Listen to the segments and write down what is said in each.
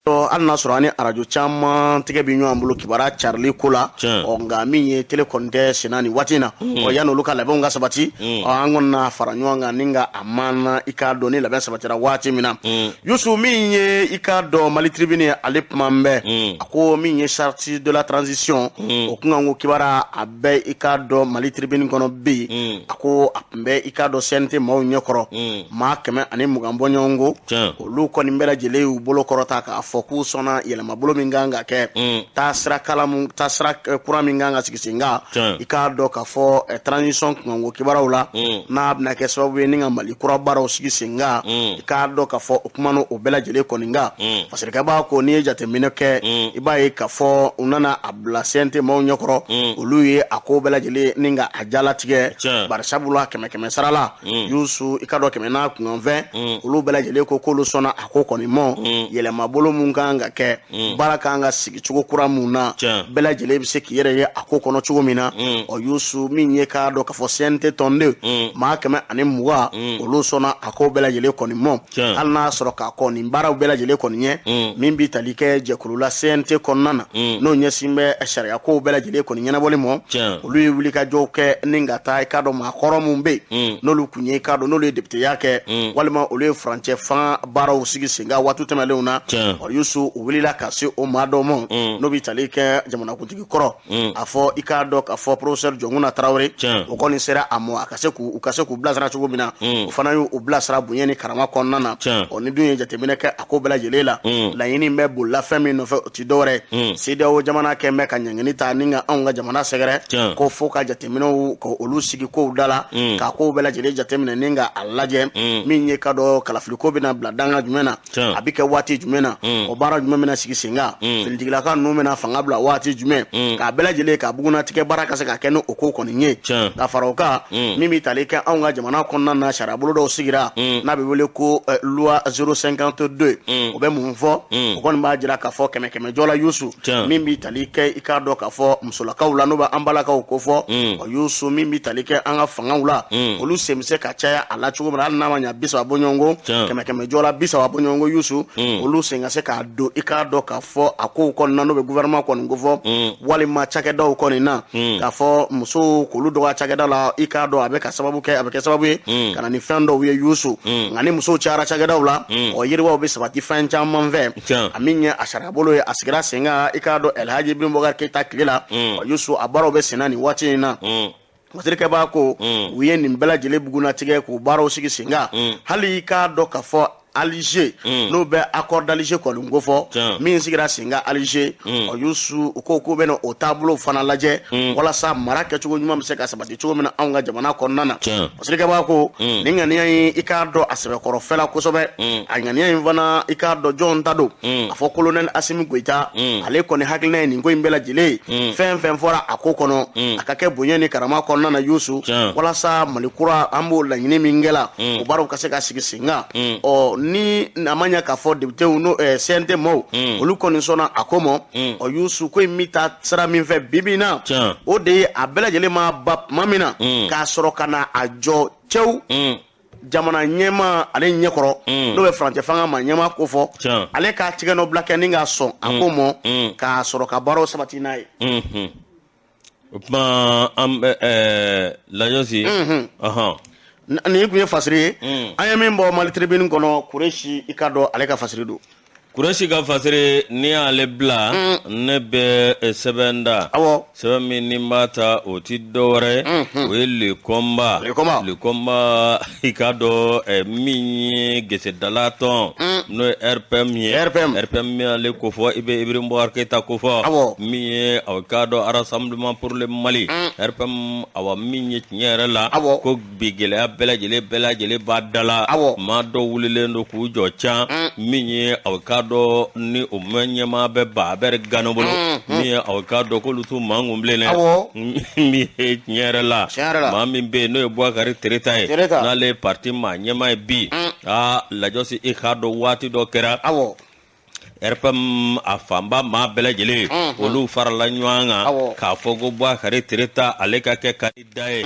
Al n'a sɔrɔ ani arajo caman tɛgɛ bɛ ɲɔgɔn bolo kibara carili ko la nka min ye télé kɔni tɛ senna nin waati in na yanni olu ka labɛnw ka sabati an kɔni na fara ɲɔgɔn kan ni ka a maana i k'a dɔn ni labɛn sabatira waati min na Youssou min ye i k'a dɔn Mali Tribune ye ale kuma bɛɛ a ko min ye charte de la transition o kun kan ko kibara a bɛɛ i k'a dɔn Mali Tribune kɔnɔ bi a ko a tun bɛ i k'a dɔn CNT maaw ɲɛkɔrɔ maa 120 bɔ ɲɔgɔn ko olu kɔni bɛɛ lajɛlen y'u bolo kɔrɔta k'a fɔ k'u sɔnna yɛlɛmabolo min kan ka kɛ taasira kura min kan ka sigi sen kan i k'a dɔn k'a fɔ transition kunkanko kibaraw la n'a bɛna kɛ sababu ye ni ka Mali kura baaraw sigi sen kan i k'a dɔn k'a fɔ o kuma n'o bɛɛ lajɛlen kɔni kan parce que b'a ko n'i ye jateminɛ kɛ i b'a ye k'a fɔ u nana a bila CNT maaw ɲɛkɔrɔ olu ye a ko bɛɛ lajɛlen ni ka a jalatigɛ bari sabula 100 sara la Youssou i k'a dɔn 100 n'a kunkanfɛn olu bɛɛ lajɛlen ko k'olu sɔnna a ko kɔni mɔ yɛlɛmabolo mun kan ka kɛ baara kan ka sigi cogo kura mun na bɛɛ lajɛlen bɛ se k'i yɛrɛ ye a ko kɔnɔ cogo min na o Youssou min ye k'a dɔn k'a fɔ CNT tɔnden maa 120 olu sɔnna a ko bɛɛ lajɛlen kɔni mɔ hali n'a sɔrɔ k'a kɔ nin baaraw bɛɛ lajɛlen kɔni ɲɛ min bi tali kɛ jɛkulu la CNT kɔnɔna na n'o ɲɛsin bɛ sariya kow bɛɛ lajɛlen kɔni ɲɛnabɔli mɔ olu ye wulikajɔw kɛ ni ka taa i k'a dɔn maa kɔrɔ mun bɛ yen n'olu kun ye i k'a dɔn n'olu ye députéya kɛ walima olu ye furancɛ fan baaraw sigi sen kan waati tɛmɛnlenw na Youssou u wulila ka se o maa dɔ ma n'o bi tali kɛ jamanakuntigi kɔrɔ a fɔ i k'a dɔn k'a fɔ professeur Jɔnkuna Tarawele o kɔni sera a mɔ a ka se k'u bilasira cogo min na o fana y'u bilasira bonya ni karama kɔnɔna na ni dun ye jateminɛ kɛ a ko bɛɛ lajɛlen la laɲini bɛ bolila fɛn min nɔfɛ o ti dɔwɛrɛ CEDEAO jamana kɛ bɛ ka ɲangini ta ni ka anw ka jamana sɛgɛrɛ ko fo ka jateminɛw ka olu sigi kow da la k'a kow bɛɛ lajɛlen jateminɛ ni ka a lajɛ min ye ka dɔn kalafiliko bɛna bila danga jumɛn na a bi kɛ waati jumɛn na o baara jumɛn bɛna sigi sen kan finitigilaka ninnu bɛna fanga bila waati jumɛn k'a bɛɛ lajɛlen ka bugunatigɛ baara ka se ka kɛ ni o ko kɔni ye ka fara o kan min bi tali kɛ anw ka jamana kɔnɔna na sariya bolo dɔw sigira n'a bɛ wele ko loi 052 o bɛ mun fɔ o kɔni b'a jira k'a fɔ 100 jɔ la Youssou min bi tali kɛ i k'a dɔn k'a fɔ musolakaw la n'o bɛ an balakaw ko fɔ Youssou min bi tali kɛ an ka fangaw la olu sen bɛ se ka caya a la cogo min na hali n'a ma ɲɛ 30 bɔ ɲɔgɔn ko 100 jɔ la 30 bɔ ɲɔgɔn ko Youssou olu sen ka se k'a don i k'a dɔn k'a fɔ a kow kɔnɔna n'o bɛ gouvernement kɔni ko fɔ walima cakɛdaw kɔni na k'a fɔ musow k'olu dɔgɔya cakɛda la i k'a dɔn a bɛ kɛ sababu ye ka na ni fɛn dɔw ye Youssou nka ni musow cayara cakɛdaw la yiriwaw bɛ sabati fɛn caman fɛ a min ye a sariya bolo ye a sigira sen kan i k'a dɔn Elhaji Ibrahim Boubacar Keita tile la Youssou a baaraw bɛ senna nin waati in na masirikɛ b'a ko u ye nin bɛɛ lajɛlen bugunatigɛ k'u baaraw sigi sen kan hali i k'a dɔn k'a fɔ Alger n'o bɛ accord d'Alger kɔni ko fɔ min sigira sen kan Alger Youssou u ko k'u bɛna o taabolo fana lajɛ walasa mara kɛcogo ɲuman bɛ se ka sabati cogo min na anw ka jamana kɔnɔna na masirikɛ b'a ko nin ŋaniya in i k'a dɔn a sɛbɛkɔrɔfɛla kosɛbɛ a ŋaniya in fana i k'a dɔn jɔn ta don a fɔ colonel Assimi Goïta ale kɔni hakilina ye nin ko in bɛɛ lajɛlen fɛn fɛn fɔra a ko kɔnɔ a ka kɛ bonya ni karama kɔnɔna na Youssou walasa Mali kura an b'o laɲini min kɛla o baaraw ka se ka sigi sen kan ni a ma ɲɛ k'a fɔ députéw n'o CNT maaw olu kɔni sɔnna a ko ma Youssou ko in mi taa sira min fɛ bibi in na o de ye a bɛɛ lajɛlen ma ba tuma min na k'a sɔrɔ ka na a jɔ cɛw jamana ɲɛma ale ɲɛkɔrɔ n'o bɛ furancɛ fanga ma ɲɛma ko fɔ ale k'a tigɛ nɔ bila kɛ ni k'a sɔn a ko ma k'a sɔrɔ ka baaraw sabati n'a ye o tuma an bɛ Lajosi nin kun ye fasiri ye an ye min bɔ Mali Tribune kɔnɔ Kuresi i ka dɔn ale ka fasiri don Kuresi ka fasiri ni y'ale bila ne bɛ sɛbɛn da sɛbɛn min ni b'a ta o ti dɔwɛrɛ o ye le combat i ka dɔn min ye gesedala tɔn n'o ye RPM ye RPM ale ko fɔ i bɛ Ibrahim Boubacar Keita ko fɔ min ye aw ka dɔn Rassemblement pour le Mali RPM awa min ye tiɲɛ yɛrɛ la ko bi gɛlɛya bɛɛ lajɛlen b'a da la maa dɔ wulilen don k'u jɔ can min ye aw ka dɔn ni o ɲɛmaa bɛ ba a bɛ Gana bolo min ye aw ka dɔn k'olu t'u mangun bilen dɛ min ye tiɲɛ yɛrɛ la maa min bɛ yen n'o ye Boubacar Keita ye n'ale ye parti maa ɲɛmaa ye bi Lajosi i ka dɔn waati dɔ kɛra RPM a fanba maa bɛɛ lajɛlen olu farala ɲɔgɔn kan k'a fɔ ko Boubacar Keita ale ka kɛ candidat ye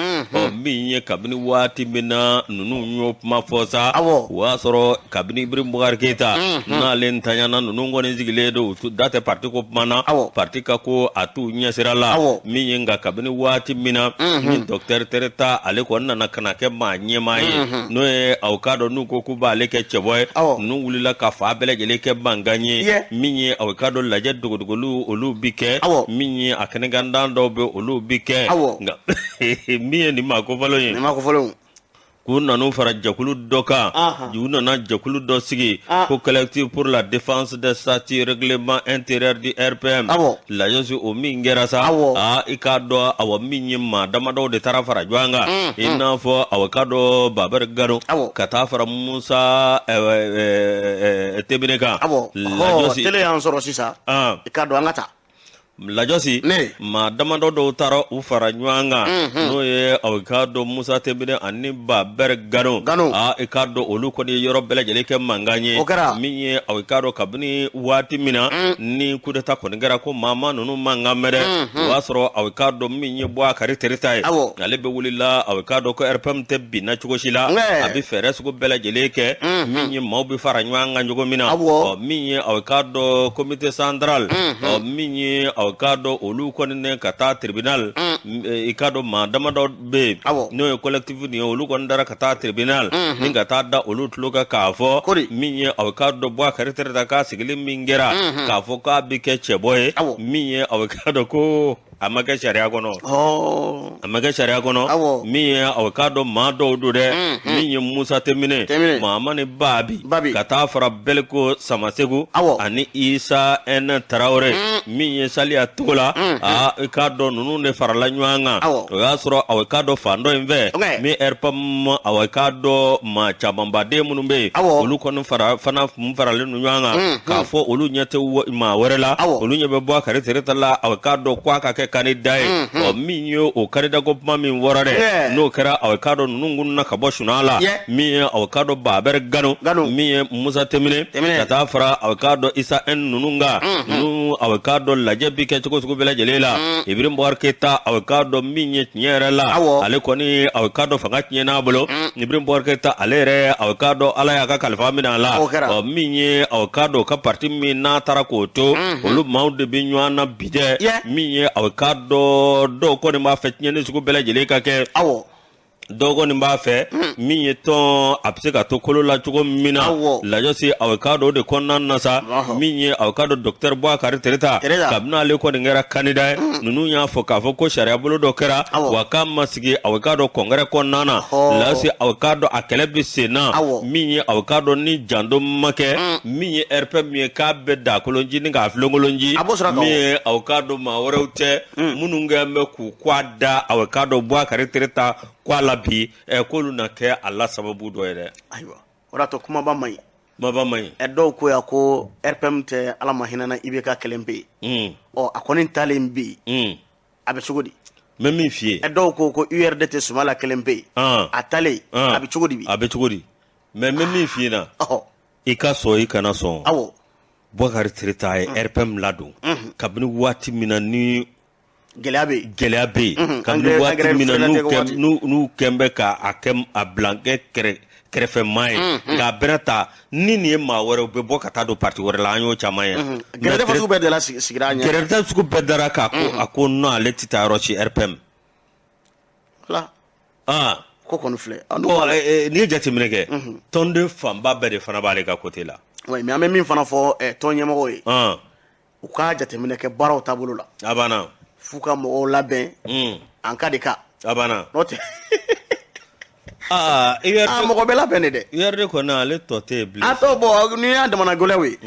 min ye kabini waati min na ninnu y'o kuma fɔ sa o y'a sɔrɔ kabini Ibrahim Boubacar Keita n'ale ntanyana ninnu kɔni sigilen don da tɛ parti ko kuma na parti ka ko a t'u ɲɛsira la min ye nka kabini waati min na ni Docteur Keita ale kɔni nana kana kɛ maa ɲɛmaa ye n'o ye aw ka dɔn n'u ko k'u b'ale kɛ cɛbɔ ye ninnu wulila ka fa bɛɛ lajɛlen kɛ mankan ye min ye aw ka dɔn lajɛ dogodogoliw olu bi kɛ min ye a kɛnɛkandan dɔw bɛ olu bi kɛ nka min ye nin maa kofɔlen ye k'u nanu fara jɛkulu dɔ kan u nana jɛkulu dɔ sigi ko collectif pour la défense des statuts règlement intérieur du RPM lajɛsi o min kɛra sa i k'a dɔn awa min ye maa damadɔw de taara fara ɲɔgɔn kan i n'a fɔ awa ka dɔn Babɛri Gano ka taa fara Musa Tebene kan lajɛsi tele y'an sɔrɔ sisan i k'a dɔn an ka taa lajɔsi maa damadɔ dɔw taara u fara ɲɔgɔn kan n'o ye aw ka dɔn Musa Tebene ani Babɛri Gano i k'a dɔn olu kɔni ye yɔrɔ bɛɛ lajɛlen kɛ mankan ye min ye aw ka dɔn kabini waati min na ni coup d'état kɔni kɛra ko maa ninnu mankan mɛn dɛ o y'a sɔrɔ aw ka dɔn min ye Boubacar Keita ye ale bɛ wulila aw ka dɔn ko RPM tɛ binna cogo si la a bɛ fɛɛrɛ sugu bɛɛ lajɛlen kɛ min ye maaw bɛ fara ɲɔgɔn kan cogo min na min ye aw ka dɔn comité central min ye aw ka dɔn olu kɔni ne ka taa tribunal i ka dɔn maa damadɔ bɛ n'o ye collectif nin ye olu kɔni dara ka taa tribunal ni ka taa da olu tulo kan k'a fɔ min ye aw ka dɔn Boubacar Keita ka sigili min kɛra k'a fɔ k'a bɛ kɛ cɛbɔ ye min ye aw ka dɔn ko a ma kɛ sariya kɔnɔ a ma kɛ sariya kɔnɔ min ye aw ka dɔn maa dɔw don dɛ min ye Musa Tebene Mahamani Babi ka taa fara Beliko Samasegu ani Isa N Tarawele min ye Saliya Togo la i k'a dɔn ninnu de farala ɲɔgɔn kan o y'a sɔrɔ aw ka dɔn fan dɔ in fɛ min RPM aw ka dɔn maa camanbaden minnu bɛ yen olu kɔni fana faralen don ɲɔgɔn kan k'a fɔ olu ɲɛ tɛ maa wɛrɛ la olu ɲɛ bɛ Boubacar Keita la aw ka dɔn k'a ka kɛ candidat ye min ye o candidat ko kuma min wɔrɔ dɛ n'o kɛra aw ka dɔn ninnu kunna ka bɔ suna la min ye aw ka dɔn Babɛri Gano min ye Musa Tebene ka taa fara aw ka dɔn Isa N ninnu kan ninnu aw ka dɔn lajɛ bi kɛ cogo sugu bɛɛ lajɛlen la Ibrahim Boubacar Keita aw ka dɔn min ye tiɲɛ yɛrɛ la ale kɔni aw ka dɔn fanga tiɲɛ n'a bolo Ibrahim Boubacar Keita ale yɛrɛ aw ka dɔn Ala y'a ka kalifa minɛ a la min ye aw ka dɔn ka parti min n'a taara k'o to olu maaw de bɛ ɲɔgɔn na bi dɛ min ye aw ka dɔn dɔw kɔni b'a fɛ tiɲɛni sugu bɛɛ lajɛlen ka kɛ dɔw kɔni b'a fɛ min ye tɔn a bɛ se ka to kolo la cogo min na lajɔsi aw ka dɔn o de kɔnɔna na sa min ye aw ka dɔn Docteur Boubacar Keita kabini ale kɔni kɛra candidat ye ninnu y'a fɔ k'a fɔ ko sariya bolo dɔ kɛra wa k'a ma sigi aw ka dɔn congrès kɔnɔna na lasi aw ka dɔn a kɛlɛ bɛ sen na min ye aw ka dɔn ni janto ma kɛ min ye RPM ye k'a bɛ da kolonji ni k'a filonkolonji min ye aw ka dɔn maa wɛrɛw tɛ minnu kɛn bɛ k'u k'a da aw ka dɔn Boubacar Keita k'a la bi k'olu na kɛ a la sababu dɔ ye dɛ ayiwa o de y'a to kumaba man ɲi kumaba man ɲi dɔw ko yan ko RPM tɛ Ala ma hinɛ na IBK kelen bɛ yen a kɔni talen bɛ yen a bɛ cogo di n bɛ min f'i ye dɔw ko URD tɛ Sumala kelen bɛ yen a talen a bɛ cogo di bi a bɛ cogo di mais n bɛ min f'i ɲɛna i ka sɔn i kana sɔn Boubacar Keita ye RPM ladon kabini waati min na ni gɛlɛya bɛ yen kabini waati min na n'u kɛn bɛ k'a kɛ a bilankɛ kɛrɛfɛmaa ye nka bɛrɛ ta ni nin ye maa wɛrɛw bɛ bɔ ka taa don parti wɛrɛ la an y'o caman ye gɛrɛtɛ sugu bɛɛ dala sigira an ɲɛ gɛrɛtɛ sugu bɛɛ dara k'a ko a ko non ale tɛ taa yɔrɔ si RPM ko kɔni filɛ n'i ye jateminɛ kɛ tɔnden fanba bɛɛ de fana b'ale ka côté la mais an bɛ min fana fɔ tɔn ɲɛmɔgɔw ye u ka jateminɛ kɛ baaraw taabolo la a banna f'u ka mɔgɔw labɛn an ka de ka a banna n'o tɛ URD mɔgɔ bɛ labɛn de dɛ URD kɔni ale tɔ tɛ yen bilen a tɔ bɔn ni y'a damana gɛlɛyaw ye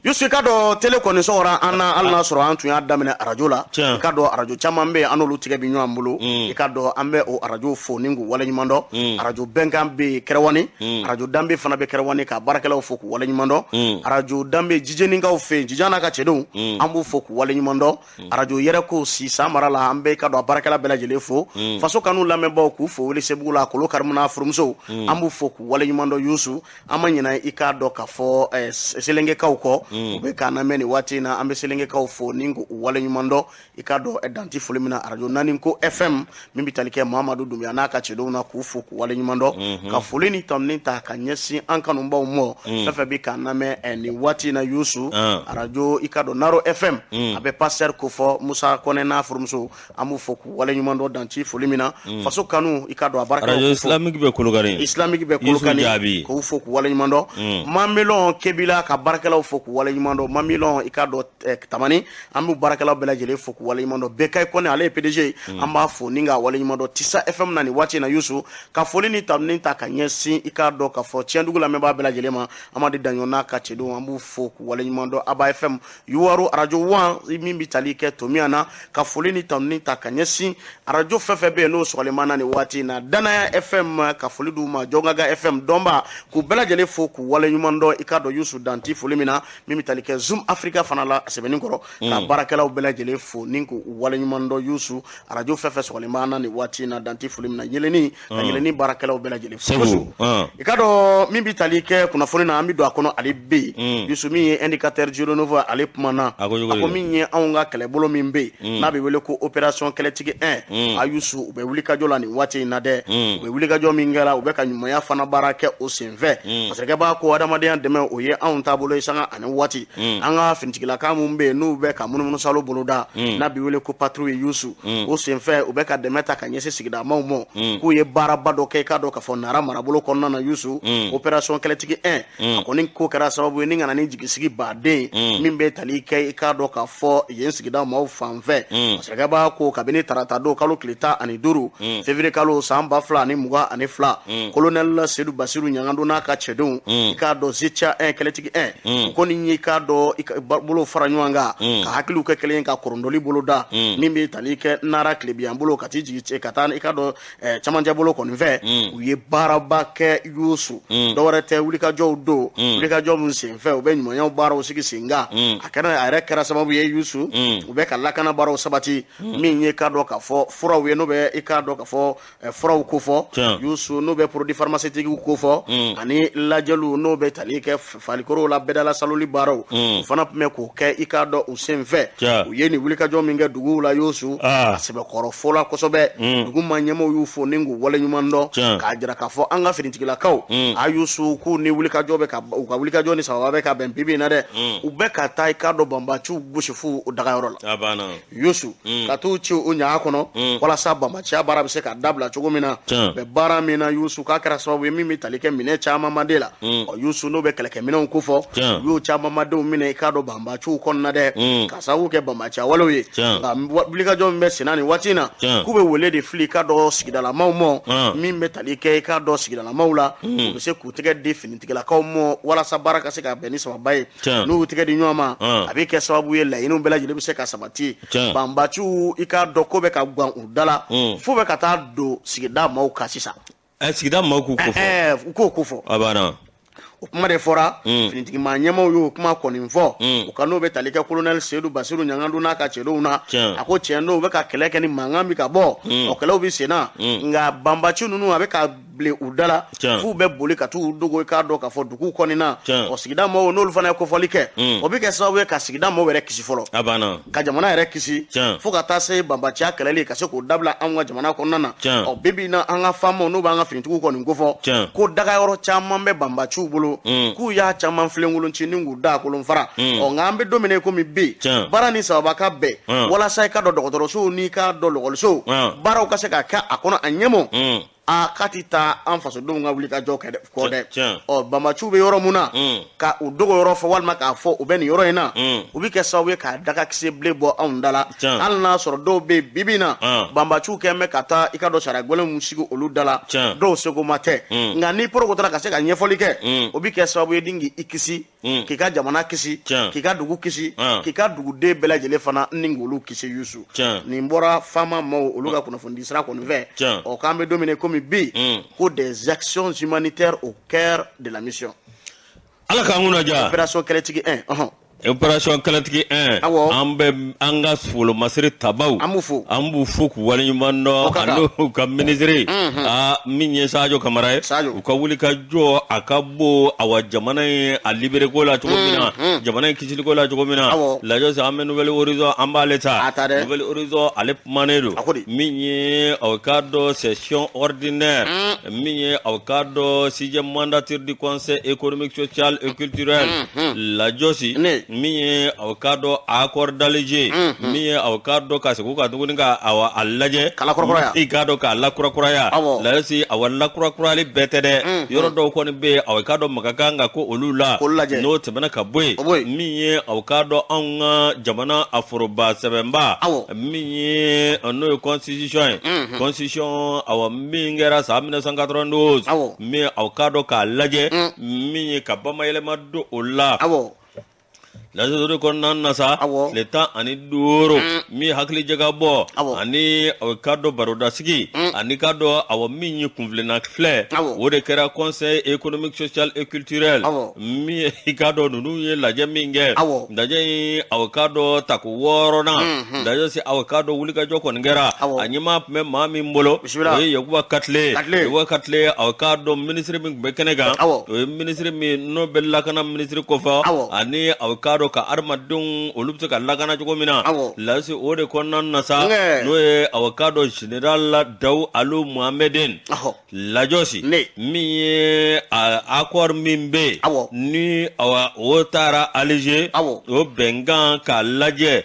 Yusu ka dɔn télé kɔni sɔgɔra an na hali n'a sɔrɔ an tun y'a daminɛ arajo la i ka dɔn arajo caman bɛ yen an n'olu tigɛ bɛ ɲɔgɔn bolo i ka dɔn an bɛ o arajo fo ni k'u waleɲuman dɔn arajo bɛnkan bɛ Kɛrɛwani arajo danbe fana bɛ Kɛrɛwani ka baarakɛlaw fo k'u waleɲuman dɔn arajo danbe jijenikaw fɛ yen Jijan n'a ka cɛdenw an b'u fo k'u waleɲuman dɔn arajo yɛrɛ ko Sisan mara la an bɛ ka dɔn a baarakɛla bɛɛ lajɛlen fo faso kanu lamɛnbaaw k'u fo Welesebugu la Kolokari n'a furumuso an b'u fo k'u waleɲuman dɔn Yusu an ma ɲinɛ i k'a dɔn k'a fɔ selengekaw kɔ u bɛ k'an lamɛn nin waati in na an bɛ selengekaw fo ni k'u waleɲuman dɔn i k'a dɔn danti foli min na radio naani ko FM min bɛ tali kɛ Mamadu Dunbiya n'a ka cɛdenw na k'u fo k'u waleɲuman dɔn ka foli ni tanuni ta ka ɲɛsin an kanubaw mɔ fɛn fɛn bɛ k'an lamɛn nin waati in na Yusu radio i k'a dɔn Naro FM a bɛ pasteur ko fɔ Musa Kɔnɛ n'a furumuso an b'u fo k'u waleɲuman dɔn danti foli min na faso kanu i k'a dɔn a barika radio islamique bɛ Kolokani k'u fo k'u waleɲuman dɔn Mamilɔn Kebila ka baarakɛlaw fo k'u waleɲuman dɔn Mamilɔn i k'a dɔn Tamani an b'u baarakɛlaw bɛɛ lajɛlen fo k'u waleɲuman dɔn Bekayi Kɔnɛ ale ye PDG an b'a fo ni k'a waleɲuman dɔn Tisa FM na nin waati in na Yusu ka foli ni tanuni ta ka ɲɛsin i k'a dɔn k'a fɔ Tiɲɛdugu lamɛnbaa bɛɛ lajɛlen ma Amadu Daɲɔn n'a ka cɛdenw an b'u fo k'u waleɲuman dɔn Aba FM Yuwaru radio 1 min bɛ tali kɛ Tomiya na ka foli ni tanuni ta ka ɲɛsin radio fɛn fɛn bɛ yen n'o sɔgɔlenman na nin waati in na Danaya FM ka foli d'u ma Jɔngaga FM dɔnba k'u bɛɛ lajɛlen fo k'u waleɲuman dɔn i k'a dɔn Yusu danti foli min na min bɛ tali kɛ Zoom Africa fana la sɛbɛnni kɔrɔ ka baarakɛlaw bɛɛ lajɛlen fo ni k'u waleɲuman dɔn Yusu radio fɛn fɛn sɔgɔlenman na nin waati in na danti foli min na Yeleni ka Yeleni baarakɛlaw bɛɛ lajɛlen fo i k'a dɔn min bɛ tali kɛ kunnafoni na an bɛ don a kɔnɔ ale bɛ yen Yusu min ye indicateur Giro Nouveau ale kumana a ko min ye anw ka kɛlɛbolo min bɛ yen n'a bɛ wele ko opération kɛlɛtigi 1 a Yusu u bɛ wulikajɔ la nin waati in na dɛ u bɛ wulikajɔ min kɛra u bɛ ka ɲumanya fana baara kɛ o senfɛ masakɛ b'a ko adamadenya dɛmɛ o ye anw taabolo ye sanga ani waati an ka finitigilaka minnu bɛ yen n'u bɛ ka munumunu salo boloda n'a bɛ wele ko patrouille Yusu o senfɛ u bɛ ka dɛmɛ ta ka ɲɛsin sigidamaw ma k'u ye baaraba dɔ kɛ i k'a dɔn k'a fɔ Nara marabolo kɔnɔna na Yusu opération kɛlɛtigi 1 a kɔni ko kɛra sababu ye ni kana ni jigisigi baden min bɛ tali kɛ i k'a dɔn k'a fɔ yen sigida maaw fan fɛ masakɛ b'a ko kabini tarata don kalo tile 15 février kalo san 2022 colonel Seydou Bassirou Ɲangandu n'a ka cɛdenw i k'a dɔn Zetia 1 kɛlɛtigi 1 ko ni i k'a dɔn i ka bolo fara ɲɔgɔn kan ka hakiliw kɛ kelen ka korondoli bolo da min bɛ tali kɛ Nara Tilebiyan bolo ka t'i jigi ka taa i k'a dɔn cɛmancɛ bolo kɔni fɛ u ye baaraba kɛ Yusu dɔwɛrɛ tɛ wulikajɔw don wulikajɔ min senfɛ u bɛ ɲumanyaw baaraw sigi sen kan a yɛrɛ kɛra sababu ye Yusu u bɛ ka lakana baaraw sabati min ye k'a dɔn k'a fɔ furaw ye n'o bɛ i k'a dɔn k'a fɔ furaw ko fɔ Yusu n'o bɛ produit pharmaceutique ko fɔ ani lajɛliw n'o bɛ tali kɛ falikorow la bɛdala saloli baaraw u fana tun bɛ k'o kɛ i k'a dɔn u senfɛ u ye nin wulikajɔ min kɛ duguw la Yusu a sɛbɛkɔrɔ fɔ la kosɛbɛ dugu ma ɲɛmaaw y'u fo ni k'u waleɲuman dɔn k'a jira k'a fɔ an ka finitigilakaw a Yusu k'u ni wulikajɔ bɛ ka u ka wulikajɔ ni sababa bɛ ka bɛn bibi in na dɛ u bɛ ka taa i k'a dɔn banbaciw gosi f'u dagayɔrɔ la Yusu ka t'u ci o ɲaga kɔnɔ walasa banbaciya baara bɛ se ka dabila cogo min na bɛ baara min na Yusu k'a kɛra sababu ye min bɛ tali kɛ minɛ caman ma de la Yusu n'o bɛ kɛlɛkɛminɛnw ko fɔ u y'o caman ma denw minɛ i k'a dɔn banbaciw kɔnɔna dɛ ka sababu kɛ banbaciya walew ye nka wulikajɔ min bɛ senna nin waati in na k'u bɛ wele de fili i k'a dɔn sigidalamaw mɔ min bɛ tali kɛ i k'a dɔn sigidalamaw la u bɛ se k'u tɛgɛ di finitigilakaw mɔ walasa baara ka se ka bɛn ni sababa ye n'u y'u tɛgɛ di ɲɔgɔn ma a bɛ kɛ sababu ye laɲiniw bɛɛ lajɛlen bɛ se ka sabati banbaciw i k'a dɔn ko bɛ ka gan u da la fo bɛ ka taa don sigida maaw kan sisan sigida maaw k'u ko fɔ u k'o ko fɔ o kuma de fɔra finitigima ɲɛmaaw y'o kuma kɔni fɔ u ka n'o bɛ tali kɛ colonel Seydou Bassirou Ɲangandu n'a ka cɛdenw na a ko tiɲɛ don u bɛ ka kɛlɛ kɛ ni mankan min ka bɔ o kɛlɛw bɛ sen na nka banbaci ninnu a bɛ ka bilen u da la f'u bɛ boli ka t'u dogo i k'a dɔn k'a fɔ duguw kɔni na o sigida maaw n'olu fana ye kofɔli kɛ o bɛ kɛ sababu ye ka sigida maaw yɛrɛ kisi fɔlɔ ka jamana yɛrɛ kisi fo ka taa se banbaciya kɛlɛli ka se k'o dabila an ka jamana kɔnɔna na ɔ bibi na an ka faamaw n'u b'an ka finitigiw kɔni ko fɔ ko dagayɔrɔ caman bɛ banbaciw bolo k'u y'a caman filenkolon ci ni k'u da kolon fara ɔ nka an bɛ don min na komi bi baara ni sababa ka bɛn walasa i ka dɔn dɔgɔtɔrɔsow n'i ka dɔn lɔgɔlisow baaraw ka se ka kɛ a kɔnɔ a ɲɛmɔ k'a ti taa an fasodenw ka wulikajɔ kɔ dɛ ɔ banbaciw bɛ yɔrɔ mun na ka u dogo yɔrɔ fɔ walima k'a fɔ u bɛ nin yɔrɔ in na u bɛ kɛ sababu ye k'a dagakisɛ bilen bɔ anw da la hali n'a sɔrɔ dɔw bɛ yen bibi in na banbaciw kɛn bɛ ka taa i ka dɔn sariya gɛlɛn mun sigi olu da la dɔw seko ma tɛ nka ni porokotara ka se ka ɲɛfɔli kɛ o bɛ kɛ sababu ye ni k'i kisi k'i ka jamana kisi k'i ka dugu kisi k'i ka duguden bɛɛ lajɛlen fana ni k'olu kisi Yusu nin bɔra faama maaw olu ka kunnafoni sira kɔni fɛ ɔ k'an bɛ don min na komi bi ko des actions humanitaires au cœur de la mission ala k'an kunna ja opération kɛlɛtigi 1 Operation Kalatigi 1 ambe anga solo masiri tabaw ambu fuku wali mando ando ka ministry minye Sadio Kamara uka wuli ka jo akabo awa jamana a libere ko la chogomina jamana kisili ko la chogomina la jo sa ame nouvelle horizon ambaleta nouvelle horizon alep manedo minye au cadre session ordinaire minye au cadre 6e mandature du conseil économique social et culturel la josi minye au cadre accord d'Alger minye au cadre ka seko ka tuninga awa allaje ikado ka la kurakuraya la si awa la kurakura li betede yoro do ko ni be awa cadre makakanga ko olula no tebana ka boy minye au cadre anga jamana afroba sebemba minye no constitution constitution awa mingera sa 1992 mi au cadre ka laje minye ka bamayele maddo ola la zoro kon nan nasa leta ani duro mi hakli jaga bo ani kado baroda sigi ani kado awa minyi kunvlena fle wode kera conseil économique social et culturel mi kado nunu ye la jaminge ndaje awa kado taku worona ndaje si awa kado wulika joko ngera anyima me mami mbolo ye yogwa katle awa kado ministre mi bekenega ministre mi no bella kana ministre kofa ani awa kado ka armadun olupse ka lagana jogo mina lasi ode konnan nasa noye avocado general daw alu muhammeden la josi mi accord mimbe ni awa otara alger o bengan ka laje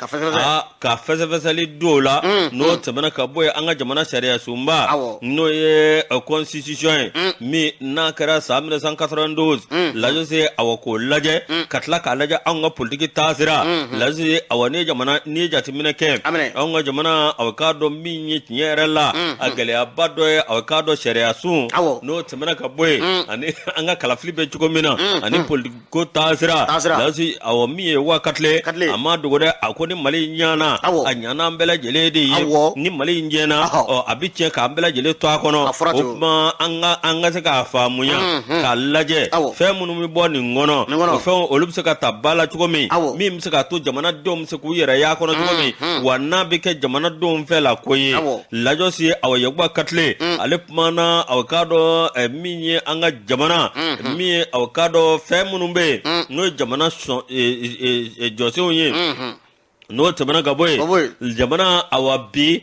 ka fesali dola no tabana ka boy anga jamana sharia sumba noye constitution mi na kara 1992 la josi awako laje katla ka laje anga politique tasira lazi awani jamana ni jatimine ke anga jamana avocado minyi nyerela agale abado avocado sharia sun no temana ka boy ani anga kala flibe chukomina ani politiko tasira lazi awami wa katle ama dogode akoni mali nyana anyana mbele jele de ni mali njena abiche ka mbele jele to akono opma anga se ka famunya ka laje fe munu mi boni ngono fe olubse ka tabala chukomi mi msaka to jamana dom se ku yera ya kono jomi wanna bike jamana dom fela koyi la josi awayegba katle alepmana avocado minye anga jamana mi avocado femunumbe no jamana josi onye no tabana gaboy jamana awabi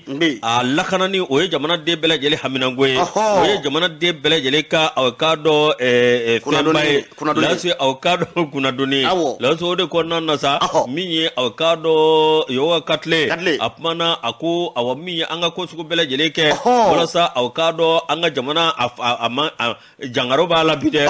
lakana ni oye jamana de bela jele hamina goye oye jamana de bela jele ka avocado fembai lasi avocado kuna doni lasi ode konna nasa minye avocado yoga katle apmana aku awami anga ko suko bela jele ke wala sa avocado anga jamana jangaro bala bide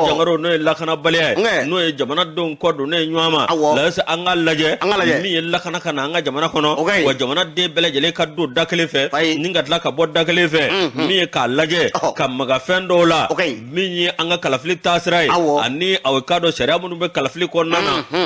jangaro no lakana bale no jamana don ko do ne nyama lasi anga laje minye kana anga jamana kono wa jamana de bele jele ka do dakale fe ninga tla ka bod dakale fe mi ka laje ka maga fendo la mi anga kala fli tasrai ani avocado sharia mun be kala fli konna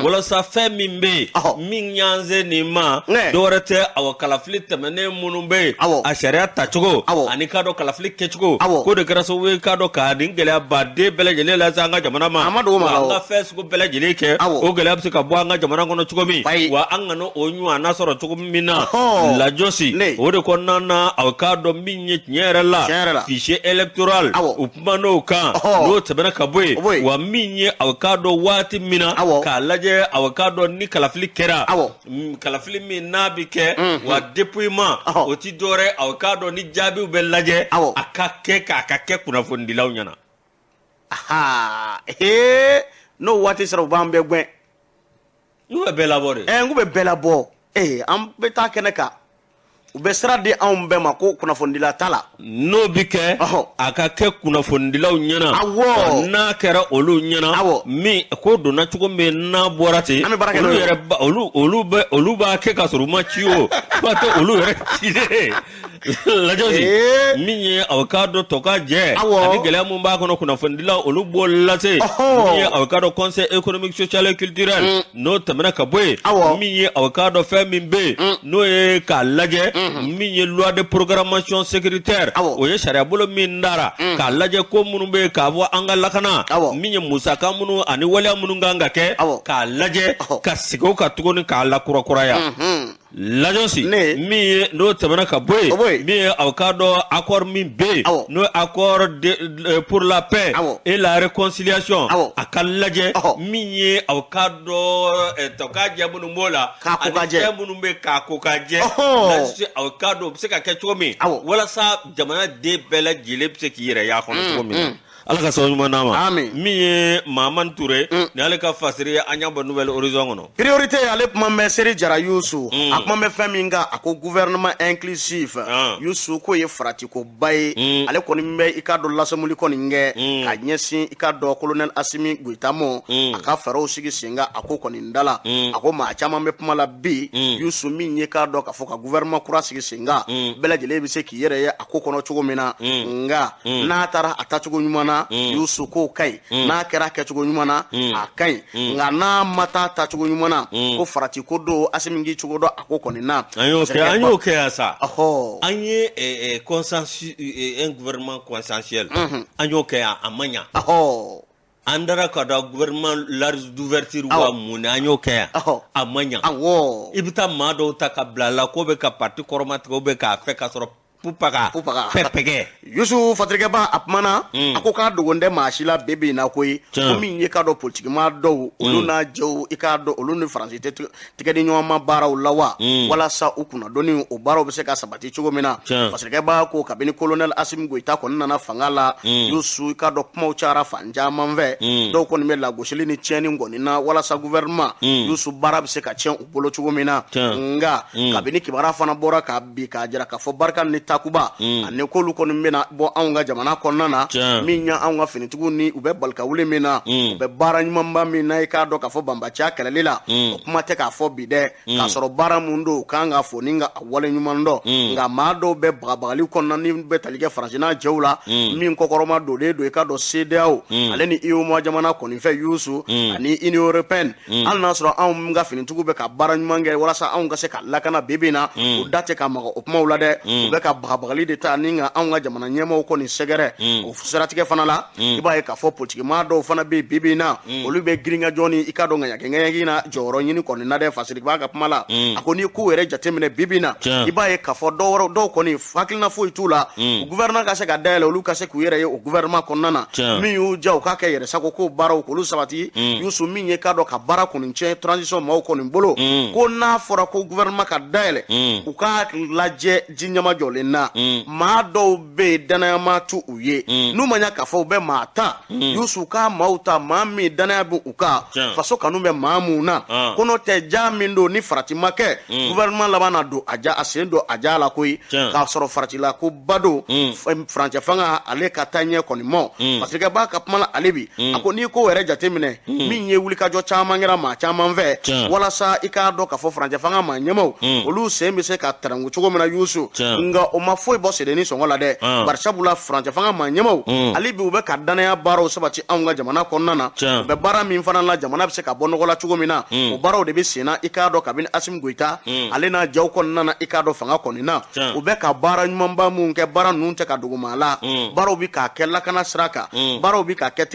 wala sa fe mimbe mi nyanze ni ma dorete aw kala fli temene mun be a sharia ta chugo ani ka do kala fli ke chugo ko de graso we ka do ka dingele ba de bele jele la sa anga jamana ma anga fe su bele jele ke o gele abse ka bo anga jamana kono chugo mi wa anga no onyu anasoro chukumina la josi ode konana avocado minye nyerela fichier électoral upmano ka no tabana kabwe wa minye avocado wati mina ka laje avocado ni kalafli kera kalafli mina bike wa dépouillement oti dore avocado ni jabi ube laje akake kuna fondi lawnyana no wati sara bambe gwen ngube bela bore ngube bela bo am beta keneka ube sara de am be ma ko kuna fondila tala no bike akake kuna fondila nyana na kera olu nyana mi ko do na chugo me na borati olu yere olu ba ke ka suru ma chiwo ba to olu yere chide lajosi min ye avocado toka je ani gɛlɛya mun b'a kɔnɔ kunnafonidila olu b'o lase min ye avocado conseil économique social et culturel n'o tɛmɛna ka bɔ yen min ye avocado fɛn min bɛ yen n'o ye k'a lajɛ min ye loi de programmation sécuritaire o ye sariya bolo min dara k'a lajɛ ko minnu bɛ yen k'a bɔ an ka lakana min ye musaka minnu ani waleya minnu kan ka kɛ k'a lajɛ ka sigi o kan tuguni k'a lakurakuraya lajosi min ye n'o tɛmɛna ka bɔ yen min ye avocado accord min bɛ yen n'o ye accord pour la paix et la réconciliation a ka lajɛ min ye avocado tɔkajɛ minnu b'o la ani fɛn minnu bɛ k'a ko ka jɛ lajosi avocado bɛ se ka kɛ cogo min walasa jamanaden bɛɛ lajɛlen bɛ se k'i yɛrɛ y'a kɔnɔ cogo min na. Ala ka sababu ɲuman d'a ma min ye Mahamani Ture ni ale ka fasiri an y'a bɔ Nouvelle Horizon kɔnɔ. Priorité ale kuma mɛ Seri Jara Yusu a kuma mɛ fɛn min kan a ko gouvernement inclusif Yusu k'o ye faratikoba ye ale kɔni bɛ i ka dɔn lasamuli kɔni kɛ ka ɲɛsin i ka dɔn colonel Asimi Goita ma a ka fɛɛrɛw sigi sen kan a ko kɔni dala a ko maa caman bɛ kuma la bi Yusu min ye k'a dɔn k'a fɔ ka gouvernement kura sigi sen kan bɛɛ lajɛlen bɛ se k'i yɛrɛ ye a ko kɔnɔ cogo min na nka n'a taara a tacogo ɲuman na Yusu ko kaɲi n'a kɛra kɛcogo ɲuman na a kaɲi nka n'a ma taa tacogo ɲuman na ko farati ko don Asimi k'i cogo dɔn a ko kɔni na an y'o kɛ yan sa an ye consensus un gouvernement consensuel an y'o kɛ yan a ma ɲa an dara ka da gouvernement large d'ouverture wa mun an y'o kɛ yan a ma ɲa i bɛ taa maa dɔw ta ka bila la ko bɛ ka parti kɔrɔmatigɛ o bɛ k'a fɛ ka sɔrɔ pupaga pepege Yusu fatrikeba a kumana a ko k'a dogon tɛ maa si la bi bi in na koyi ko min ye k'a dɔn politikima dɔw olu n'a jɛw i k'a dɔn olu ni Faransi tɛ tigɛdi ɲɔgɔn ma baaraw la wa walasa u kunnadɔnni o baaraw bɛ se ka sabati cogo min na fatrikeba ko kabini colonel Asimi Goita kɔni nana fanga la Yusu i k'a dɔn kumaw cayara fan caman fɛ dɔw kɔni bɛ lagosili ni tiɲɛni kɔni na walasa gouvernement Yusu baara bɛ se ka tiɲɛ u bolo cogo min na nka kabini kibaruya fana bɔra ka bi k'a jira k'a fɔ barika ni takuba ani k'olu kɔni bɛna bɔ anw ka jamana kɔnɔna na min ya anw ka finitigiw ni u bɛ balika wuli min na u bɛ baara ɲumanba min na i k'a dɔn k'a fɔ banbacɛya kɛlɛli la o kuma tɛ k'a fɔ bi dɛ k'a sɔrɔ baara mun don u kan ka fɔ ni ka a wale ɲuman dɔn nka maa dɔw bɛ bagabagali kɔnɔna ni bɛ tali kɛ Faransi n'a jɛw la min kɔkɔrɔma donnen don i k'a dɔn CEDEAO ale ni UEMOA jamana kɔni fɛ Yusu ani Union européenne hali n'a sɔrɔ anw ka finitigiw bɛ ka baara ɲuman kɛ walasa anw ka se ka lakana bi bi in na o da tɛ ka maga o kumaw la dɛ u bɛ ka bagabagali de ta ni ka anw ka jamana ɲɛmɔgɔw kɔni sɛgɛrɛ o siratigɛ fana la i b'a ye k'a fɔ politikima dɔw fana bɛ bi bi in na olu bɛ girinka jɔni i ka dɔn ŋaɲakɛ na jɔyɔrɔ ɲini kɔni na dɛ fasiri b'a ka kuma la a ko ni ko yɛrɛ jateminɛ bi bi in na i b'a ye k'a fɔ dɔw kɔni hakilina foyi t'u la o gouvernement ka se ka dayɛlɛ olu ka se k'u yɛrɛ ye o gouvernement kɔnɔna na min y'u ja u k'a kɛ yɛrɛsago ko baaraw k'olu sabati Yusu min ye k'a dɔn ka baara kɔni tiɲɛ transition maaw kɔni bolo ko n'a fɔra ko gouvernement ka dayɛlɛ u k'a lajɛ ji ɲɛma jɔlen na maa dɔw bɛ yen danayama tu u ye n'u ma ɲa k'a fɔ u bɛ maa ta Yusu k'a maaw ta maa min danaya bɛ u kan faso kanu bɛ maa mun na ko n'o tɛ ja min don ni farati ma kɛ gouvernement laban na don a sen don a ja la koyi k'a sɔrɔ faratila ko ba don farancɛ fanga ale ka taa ɲɛ kɔni mɔ parce que b'a ka kuma la ale bi a ko n'i ko yɛrɛ jateminɛ min ye wulikajɔ caman kɛra maa caman fɛ walasa i k'a dɔn k'a fɔ farancɛ fanga maa ɲɛmaw olu sen bɛ se ka tarangu cogo min na Yusu nka o ma foyi bɔ sedeni sɔngɔ la dɛ barisabula farancɛ fanga maa ɲɛmaw ale bi u bɛ ka danaya baaraw sabati anw ka jamana kɔnɔna na u bɛ baara min fana la jamana bɛ se ka bɔ nɔgɔ la cogo min na o baaraw de bɛ sen na i k'a dɔn kabini Asimi Goita ale n'a jaw kɔnɔna na i k'a dɔn fanga kɔni na u bɛ ka baara ɲumanba mun kɛ baara ninnu tɛ ka duguma la baaraw bɛ k'a kɛ lakana sira kan baaraw bɛ k'a kɛ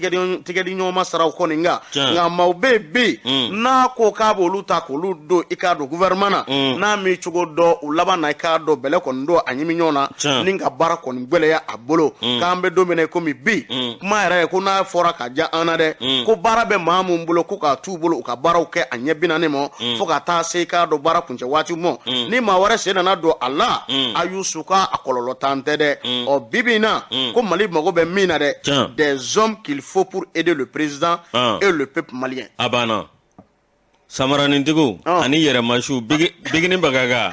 tigɛdi ɲɔgɔnma siraw kɔni kan nka maaw bɛ yen n'a ko k'a b'olu ta k'olu don i k'a dɔn gouvernement na n'a mi cogo dɔn u laban na i k'a dɔn bɛlɛ kɔni don a ɲimi ɲɔgɔn na ni ka baara kɔni gwɛlɛya a bolo k'an bɛ don min na komi bi kuma yɛrɛ ye ko n'a fɔra ka ja an na dɛ ko baara bɛ maa mun bolo ko k'a t'u bolo u ka baaraw kɛ a ɲɛ 40 ma fo ka taa se i k'a dɔn baara kuncɛ waati ma ni maa wɛrɛ sen nana don a la a Yusu ka a kɔlɔlɔ t'an tɛ dɛ ɔ bi bi in na ko Mali mago bɛ min na dɛ des hommes qu'il faut pour aider le président et le peuple malien a banna Samaranintigiw ani yɛrɛmashu bigini bagaga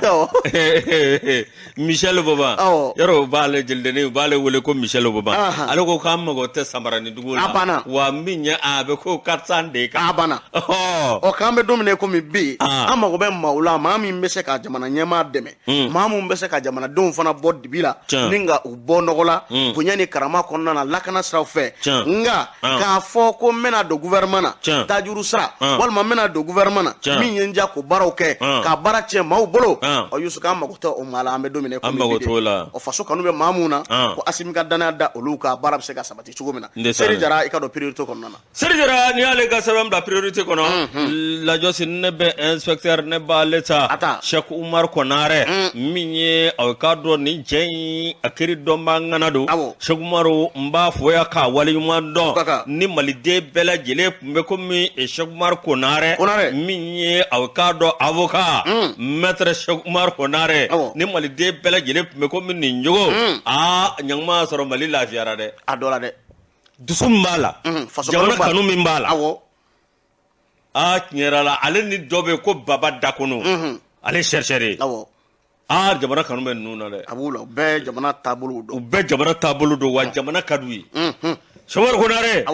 Michel Boba yaro b'ale jelideni b'ale wele ko Michel Boba ale ko k'an mago tɛ samaranintigiw la wa min ɲɛ a bɛ ko 400 de kan. A banna k'an bɛ don min na komi bi an mago bɛ maaw la maa min bɛ se ka jamana ɲɛmaa dɛmɛ maa min bɛ se ka jamanadenw fana bɔ dibi la ni ka u bɔ nɔgɔ la bonya ni karama kɔnɔna na lakana siraw fɛ nka k'a fɔ ko n bɛna don gouvernement na tajuru sira walima n bɛna don gouvernement na min ye n diya ko baaraw kɛ ka baara tiɲɛ maaw bolo Yusu k'an mago tɛ o maa la an bɛ don min na komi bi faso kanu bɛ maa mun na ko Asimi ka danaya da olu ka baara bɛ se ka sabati cogo min na Seri Jara i ka don priorité kɔnɔna na. Seri Jara ni y'ale ka sɛbɛn bila priorité kɔnɔ lajɔsi ne bɛ inspecteur ne b'ale ta Cheikh Umar Konare min ye aw ka dɔn ni cɛ in a kiri dɔnba ŋana don Cheikh Umaru n b'a fɔ ya k'a waleɲuman dɔn ni maliden bɛɛ lajɛlen tun bɛ komi Cheikh Umar Konare min ye aw ka dɔn avocat maître Cheikh Umar Konare ni maliden bɛɛ lajɛlen tun bɛ komi nin jogo ɲanguma sɔrɔ Mali lafiyara dɛ a dɔ la dɛ dusu min b'a la jamana kanu min b'a la tiɲɛ yɛrɛ la ale ni dɔ bɛ ko Baba Dakono ale chercheur jamana kanu bɛ ninnu na dɛ a b'u la u bɛɛ jamana taabolo don u bɛɛ jamana taabolo don wa jamana ka d'u ye Cheikh Umar Konare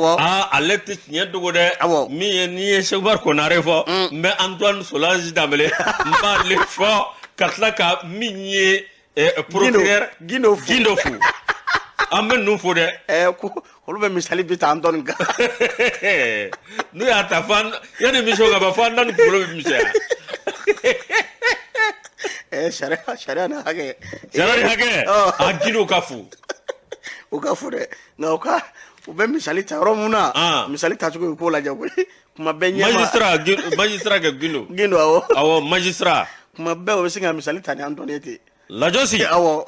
ale tɛ tiɲɛ dogo dɛ min ye n'i ye Cheikh Umar Konare fɔ n bɛ Antoine Solange Dembélé n b'ale fɔ ka tila ka min ye procureur Guindo fo an bɛ ninnu fo dɛ olu bɛ misali bi ta Antoine kan n'u y'a ta fan yanni mission ka ban fo Antoine kunkolo bɛ misɛnya sariya ni hakɛ a Guindo ka fo u ka fo dɛ nka u bɛ misali ta yɔrɔ mun na misali tacogo k'o lajɛ kuma bɛɛ ɲɛma magistrat kɛ Guindo awɔ magistrat kuma bɛɛ u bɛ se ka misali ta ni Antoine ye ten lajɔsi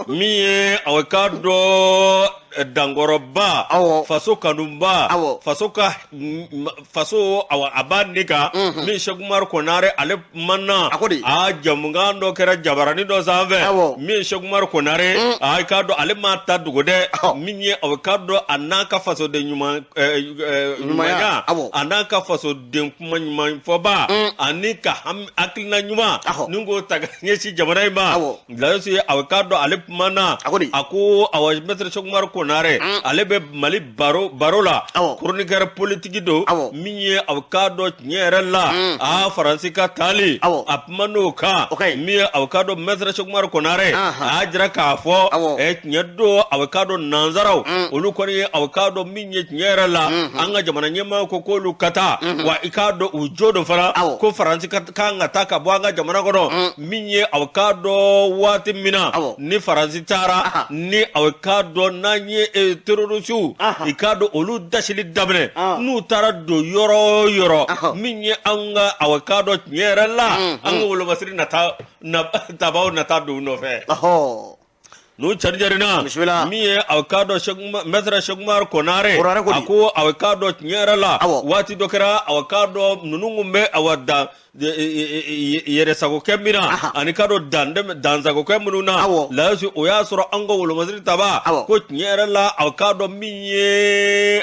min ye aw ka dɔ dankɔrɔba faso kanuba faso ka faso a b'a ne kan min Cheikh Umar Konare ale mana jamukan dɔ kɛra jabarani dɔ sanfɛ min Cheikh Umar Konare a ka dɔn ale ma ta dogo dɛ min ye aw ka dɔn a n'a ka fasoden ɲumanya a n'a ka fasoden kuma ɲuman fɔba ani ka hakilina ɲuman ni ko ta ka ɲɛsin jamana in ma lajɔsi aw ka dɔn ale mana a ko aw maître Cheikh Umar Konare ale bɛ Mali baro la chroniqueur politique do min ye aw ka dɔn tiɲɛ yɛrɛ la Faransi ka taali a kuma n'o kan min ye aw ka dɔn maître Cheikh Umar Konare a y'a jira k'a fɔ tiɲɛ do aw ka dɔn nanzaraw olu kɔni ye aw ka dɔn min ye tiɲɛ yɛrɛ la an ka jamana ɲɛmaa ko k'olu ka taa wa i k'a dɔn u jo do fana ko Faransi kan ka taa ka bɔ an ka jamana kɔnɔ min ye aw ka dɔn waati min na ni Faransi taara ni aw ka dɔn n'an ye terroriste i k'a dɔn olu dasili daminɛ n'u taara don yɔrɔ o yɔrɔ min ye an ka aw ka dɔn tiɲɛ yɛrɛ la an ka wolomasiri tabaw nata don u nɔfɛ n'u carijarina min ye aw ka dɔn maître Cheikh Umar Konare a ko aw ka dɔn tiɲɛ yɛrɛ la waati dɔ kɛra aw ka dɔn ninnu kun bɛ aw dan yɛrɛsagokɛ min na ani ka dɔn dansagokɛ minnu na layɔsi o y'a sɔrɔ an ka wolomasiri taba ko tiɲɛ yɛrɛ la aw ka dɔn min ye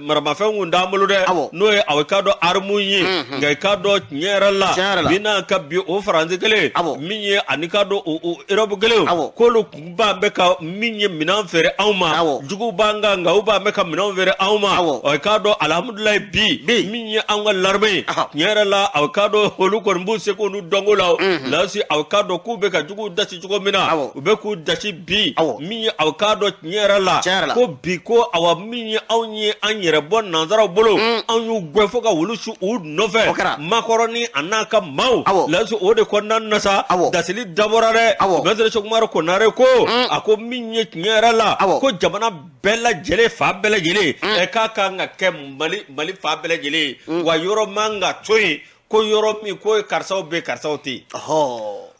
maramafɛn kun t'an bolo dɛ n'o ye aw ka dɔn armu ye nka i ka dɔn tiɲɛ yɛrɛ la bi n'a ka bi o Faransi kelen min ye ani ka dɔn o Europe kelen k'olu kun b'an bɛ ka min ye minɛn feere anw ma juguw b'an kan nka u b'an bɛ ka minɛn feere anw ma i ka dɔn alihamudulilayi bi min ye an ka l'armée tiɲɛ yɛrɛ la aw ka dɔn olu kɔni b'u seko n'u dɔnko la lasi aw ka dɔn k'u bɛ ka juguw dasi cogo min na u bɛ k'u dasi bi min ye aw ka dɔn tiɲɛ yɛrɛ la ko bi ko aw min ye anw ye an yɛrɛ bɔ nanzaraw bolo anw y'u gɛn fo ka wulu su u nɔfɛ makɔrɔni a n'a ka maaw lasi o de kɔnɔna na sa dasili dabɔra dɛ maître Cheikh Umar Konare ko a ko min ye tiɲɛ yɛrɛ la ko jamana bɛɛ lajɛlen fa bɛɛ lajɛlen k'a kan ka kɛ Mali fa bɛɛ lajɛlen wa yɔrɔ man ka to yen ko yɔrɔ min ko karisaw bɛ karisaw tɛ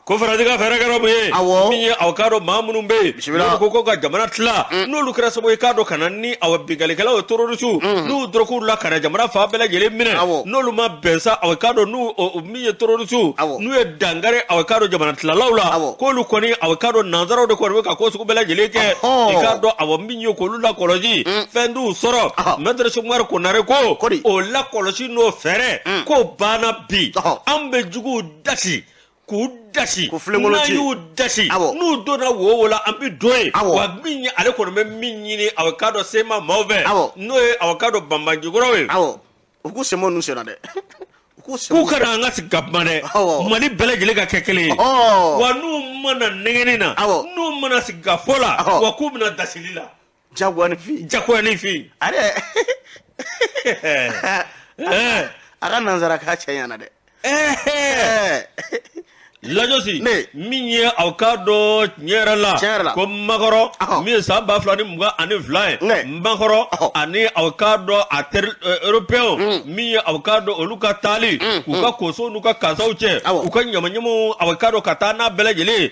ko faransi ka fɛɛrɛ kɛra mun ye min ye aw k'a dɔn maa minnu bɛ yen n'olu ko ka jamana tila n'olu kɛra sababu ye k'a dɔn ka na ni aw bingalikɛlaw ye terroriste n'u dɔrɔn k'u la ka na jamana fan bɛɛ lajɛlen minɛ n'olu ma bɛn sa aw k'a dɔn n'u min ye terroriste n'u ye dangare aw k'a dɔn jamana tilalaw la k'olu kɔni aw k'a dɔn nanzaraw de kɔni bɛ ka ko sugu bɛɛ lajɛlen kɛ i k'a dɔn aw min ye k'olu lakɔlɔsi fɛn t'u sɔrɔ maître Sumaworo Konare ko o lakɔlɔsi n'o fɛɛrɛ k'o banna bi an bɛ juguw dasi k'u dasi n'a y'u dasi n'u donna wo la an bɛ don yen wa min ye ale kɔni bɛ min ɲini aw k'a dɔn sema maaw fɛ n'o ye aw k'a dɔn banbajikɔrɔw ye u k'u semo n'u sera dɛ k'u kana an ka sigi ka kuma dɛ Mali bɛɛ lajɛlen ka kɛ kelen ye wa n'u mana nɛgɛnni na n'u mana sigi ka fɔ la wa k'u bɛna dasili la jagoya ni fin a ka nanzara k'a cɛ ɲana dɛ Lajosi min ye aw k'a dɔn tiɲɛ yɛrɛ la ko Makɔrɔ min ye san 2022 ye Makɔrɔ ani aw k'a dɔn a terre européen min ye aw k'a dɔn olu ka taali k'u ka koso n'u ka kasaw cɛ u ka ɲamaɲamaw aw k'a dɔn ka taa n'a bɛɛ lajɛlen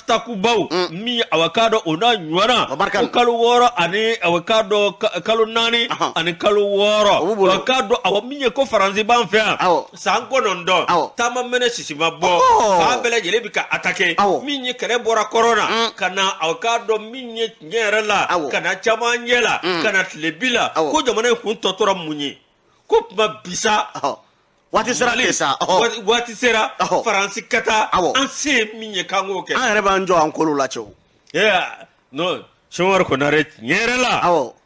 takubaw min ye aw k'a dɔn o n'a ɲɔgɔnna ko kalo 6 ani aw k'a dɔn kalo 4 ani kalo 6 aw k'a dɔn aw min ye ko Faransi b'an fɛ yan san 9 taama mɛnɛ sisi ma bɔ a bɛɛ lajɛlen bɛ ka attaquer min ye kɛlɛ bɔra kɔrɔna ka na aw k'a dɔn min ye tiɲɛ yɛrɛ la ka na caman ɲɛ la ka na tile bi la ko jamana in kun tɔtɔra mun ye ko tuma bisa waati sera Faransi ka taa an se min ye k'an k'o kɛ an yɛrɛ b'an jɔ an kolo la cɛw non Sumaworo Konare tiɲɛ yɛrɛ la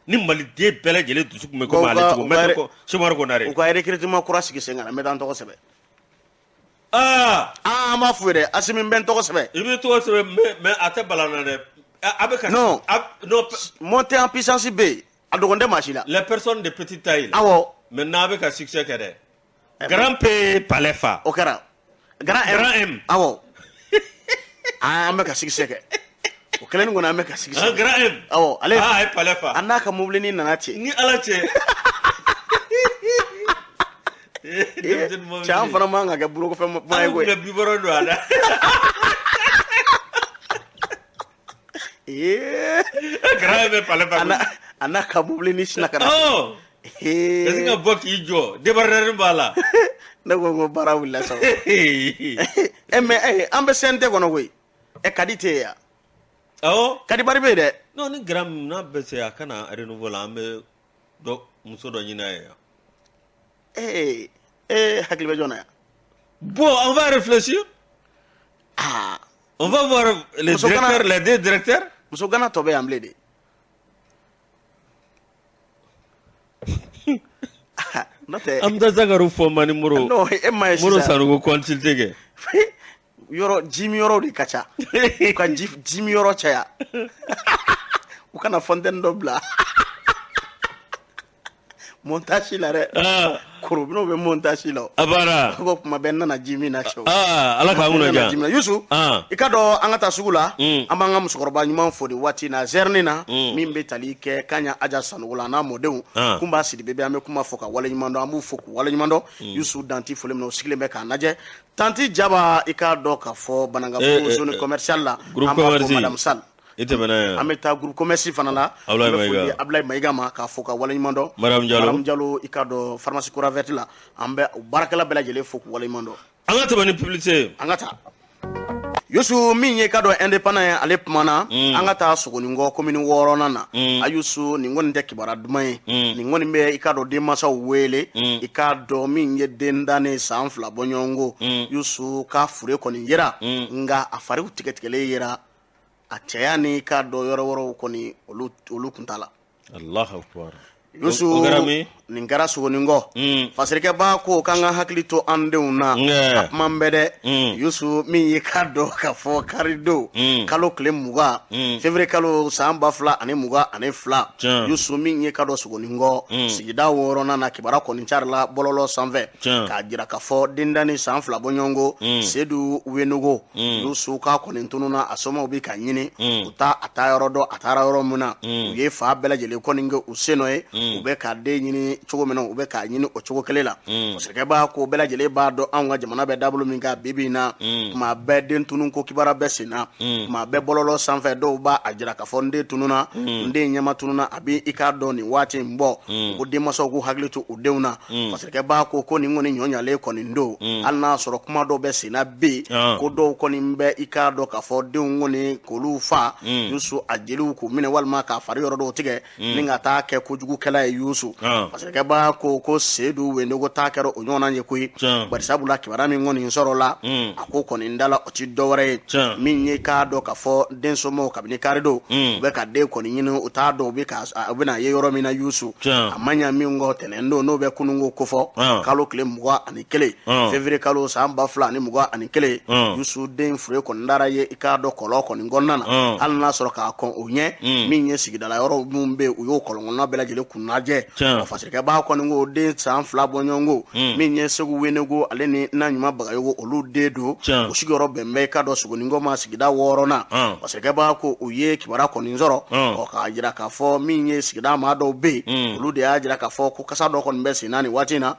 ni maliden bɛɛ lajɛlen dusu kun bɛ komi ale cogo Maître Sumaworo Konare u ka recrutement kura sigi sen kan n bɛ taa n tɔgɔ sɛbɛn an b'a f'u ye dɛ Asimi n bɛ n tɔgɔ sɛbɛn i b'i tɔgɔ sɛbɛn mais a tɛ balan na dɛ a bɛ ka non montée en puissance bɛ yen a dogon tɛ maa si la les personnes de petite taille maintenant a bɛ ka succès kɛ dɛ grand P palais fa o kɛra grand M an bɛ ka succès kɛ o kɛlen kɔni an bɛ ka succès grand M ale ye palais fa a n'a ka mobilinin nana ten ni ala cɛ cɛ an fana man ka kɛ bolokofɛn ba ye koyi an bɛ bibɔrɔ don a la grand M palais fa a n'a ka mobilinin sina ka na est-ce que ka bɔ k'i jɔ débardeur b'a la ne ko n ko baara wulila sa mais an bɛ CNT kɔnɔ koyi kadi tɛ yen yan kadi bari bɛ yen dɛ non ni grand n'a bɛ se a kana renouveau la an bɛ muso dɔ ɲini a ye yan hakili bɛ jɔn na yan bon on va réfléchir on va voir les directeurs les deux directeurs muso gana tɔ bɛ yan bilen de an bɛ Zakaru fɔ ma numéro Moro Sanogo consulté kɛ yɔrɔ jimi yɔrɔ de ka ca u ka jimi yɔrɔ caya u kana fontaine dɔ bila montage la dɛ korobinaw bɛ montage la a banna ko kuma bɛɛ nana jimi na cɛw ala k'an kunna diya Yusu i ka dɔn an ka taa sugu la an b'an ka musokɔrɔba ɲuman fo nin waati na zɛrini na min bɛ tali kɛ Kaɲa Aja Sanogo la n'a mɔdenw kun b'a siri bebe an bɛ kuma fɔ ka wale ɲuman dɔn an b'u fo k'u wale ɲuman dɔn Yusu Danti foli min na o sigilen bɛ k'a lajɛ Tanti Jaba i k'a dɔn k'a fɔ Banangabugu zone commerciale la an b'a fɔ Madame Sall an bɛ taa groupe commerce fana la Ablaye Mayiga ma k'a fɔ ka wale ɲuman dɔn Madame Jalo i k'a dɔn pharmacie Kora Verte la an bɛ baarakɛla bɛɛ lajɛlen fo k'u wale ɲuman dɔn an ka tɛmɛ ni publicité an ka taa Yusu min ye ka dɔn indépendant ye ale kumana an ka taa Sogonikɔ commune 6nan na a Yusu nin kɔni tɛ kibaruya duman ye nin kɔni bɛ i ka dɔn denmansaw wele i k'a dɔn min ye den dannen san 2 bɔ ɲɔgɔn ko Yusu ka fure kɔni yera nka a fariw tigɛtigɛlen yera a cɛya ni k'a dɔn yɔrɔ wɛrɛw kɔni olu kun t'a la Allahu akbar Yusu nin kɛra Sogonikɔ fasirikɛba ko k'an ka hakili to an denw na a kuma bɛ dɛ Yusu min ye k'a dɔn k'a fɔ karidon kalo tile 20 février kalo san 2022 Yusu min ye k'a dɔn Sogonikɔ sigida 6nan na kibaruya kɔni carila bɔlɔlɔ sanfɛ k'a jira k'a fɔ den dannen san 2 bɔ ɲɔgɔn ko Sedu Wenogo Yusu k'a kɔni tununa a somɔgɔw bɛ ka ɲini u a taa yɔrɔ dɔn a taara yɔrɔ min na u ye fa bɛɛ lajɛlen kɔni kɛ u sen nɔ ye u bɛ ka den ɲini ɲini cogo min na u bɛ k'a ɲini o cogo kelen la fasirikɛ b'a ko bɛɛ lajɛlen b'a dɔn anw ka jamana bɛ dabolo min kan bibi in na tuma bɛɛ den tunun ko kibaruya bɛ sen na tuma bɛɛ bɔlɔlɔ sanfɛ dɔw b'a a jira k'a fɔ n den tununna n den ɲɛma tununna a bɛ i k'a dɔn nin waati in bɔ ko denmansaw k'u hakili to u denw na fasirikɛ b'a ko nin kɔni ɲɔɲalen kɔni don hali n'a sɔrɔ kuma dɔw bɛ sen na bi ko dɔw kɔni bɛ i k'a dɔn k'a fɔ denw kɔni k'olu fa Yusu a jeliw k'u minɛ walima k'a fari yɔrɔ dɔw tigɛ ni ka taa kɛ kojugukɛla ye Yusu fasirikɛ b'a ko Sedu Wendego taa kɛra o ɲɔgɔnna ye koyi bari sabula kibaruya min kɔni sɔrɔ la a ko kɔni dala o ti dɔwɛrɛ ye min ye k'a dɔn k'a fɔ den somɔgɔw kabini kari don u bɛ ka den kɔni ɲini u t'a dɔn u bɛna ye yɔrɔ min na Yusu a ma ɲa min kɔ tɛnɛn don n'o bɛ kununko kofɔ kalo tile 21 février kalo san 2021 Yusu den fure kɔni dara ye i k'a dɔn kɔlɔ kɔni kɔnɔna na hali n'a sɔrɔ k'a kɔn o ɲɛ min ye sigidala yɔrɔ minnu bɛ u y'o kɔlɔnkɔnɔna bɛɛ lajɛlen kunnajɛ fasirikɛ b'a kɔni ko den san 2 bɔɲɔgɔnko min ye Segu Wenego ale ni na ɲuman Bagayogo olu den don u sigiyɔrɔ bɛn bɛ i k'a dɔn Sogoninko ma sigida 6nan fasirikɛ b'a ko u ye kibaruya kɔni sɔrɔ k'a jira k'a fɔ min ye sigida maa dɔw bɛ yen olu de y'a jira k'a fɔ ko kasa dɔ kɔni bɛ sen na nin waati in na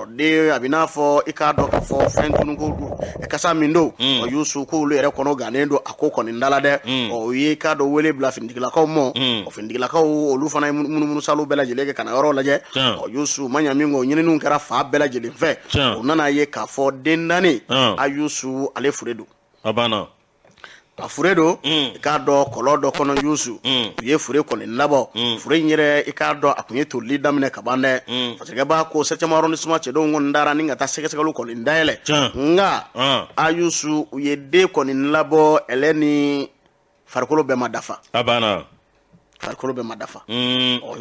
den a bɛ n'a fɔ i k'a dɔn k'a fɔ fɛn tununko kasa min don Yusu k'olu yɛrɛ kɔnɔ gannen don a ko kɔni dala dɛ o ye k'a dɔn wele bila finitigilakaw ma o finitigilakaw olu fana ye munumunu salo bɛɛ lajɛlen kɛ ka na yɔrɔ lajɛ Yusu ma ɲa min kɔ ɲininiw kɛra fa bɛɛ lajɛlen fɛ u nana ye k'a fɔ den naani a Yusu ale fure don a fure don i k'a dɔn kɔlɔ dɔ kɔnɔ Yusu u ye fure kɔni labɔ fure in yɛrɛ i k'a dɔn a tun ye tolili daminɛ ka ban dɛ fasirikɛ b'a ko 7e arrondissement cɛdenw kɔni dara ni ka taa sɛgɛsɛgɛliw kɔni dayɛlɛ nka a Yusu u ye den kɔni labɔ ɛlɛ ni farikolo bɛɛ ma dafa farikolo bɛɛ ma dafa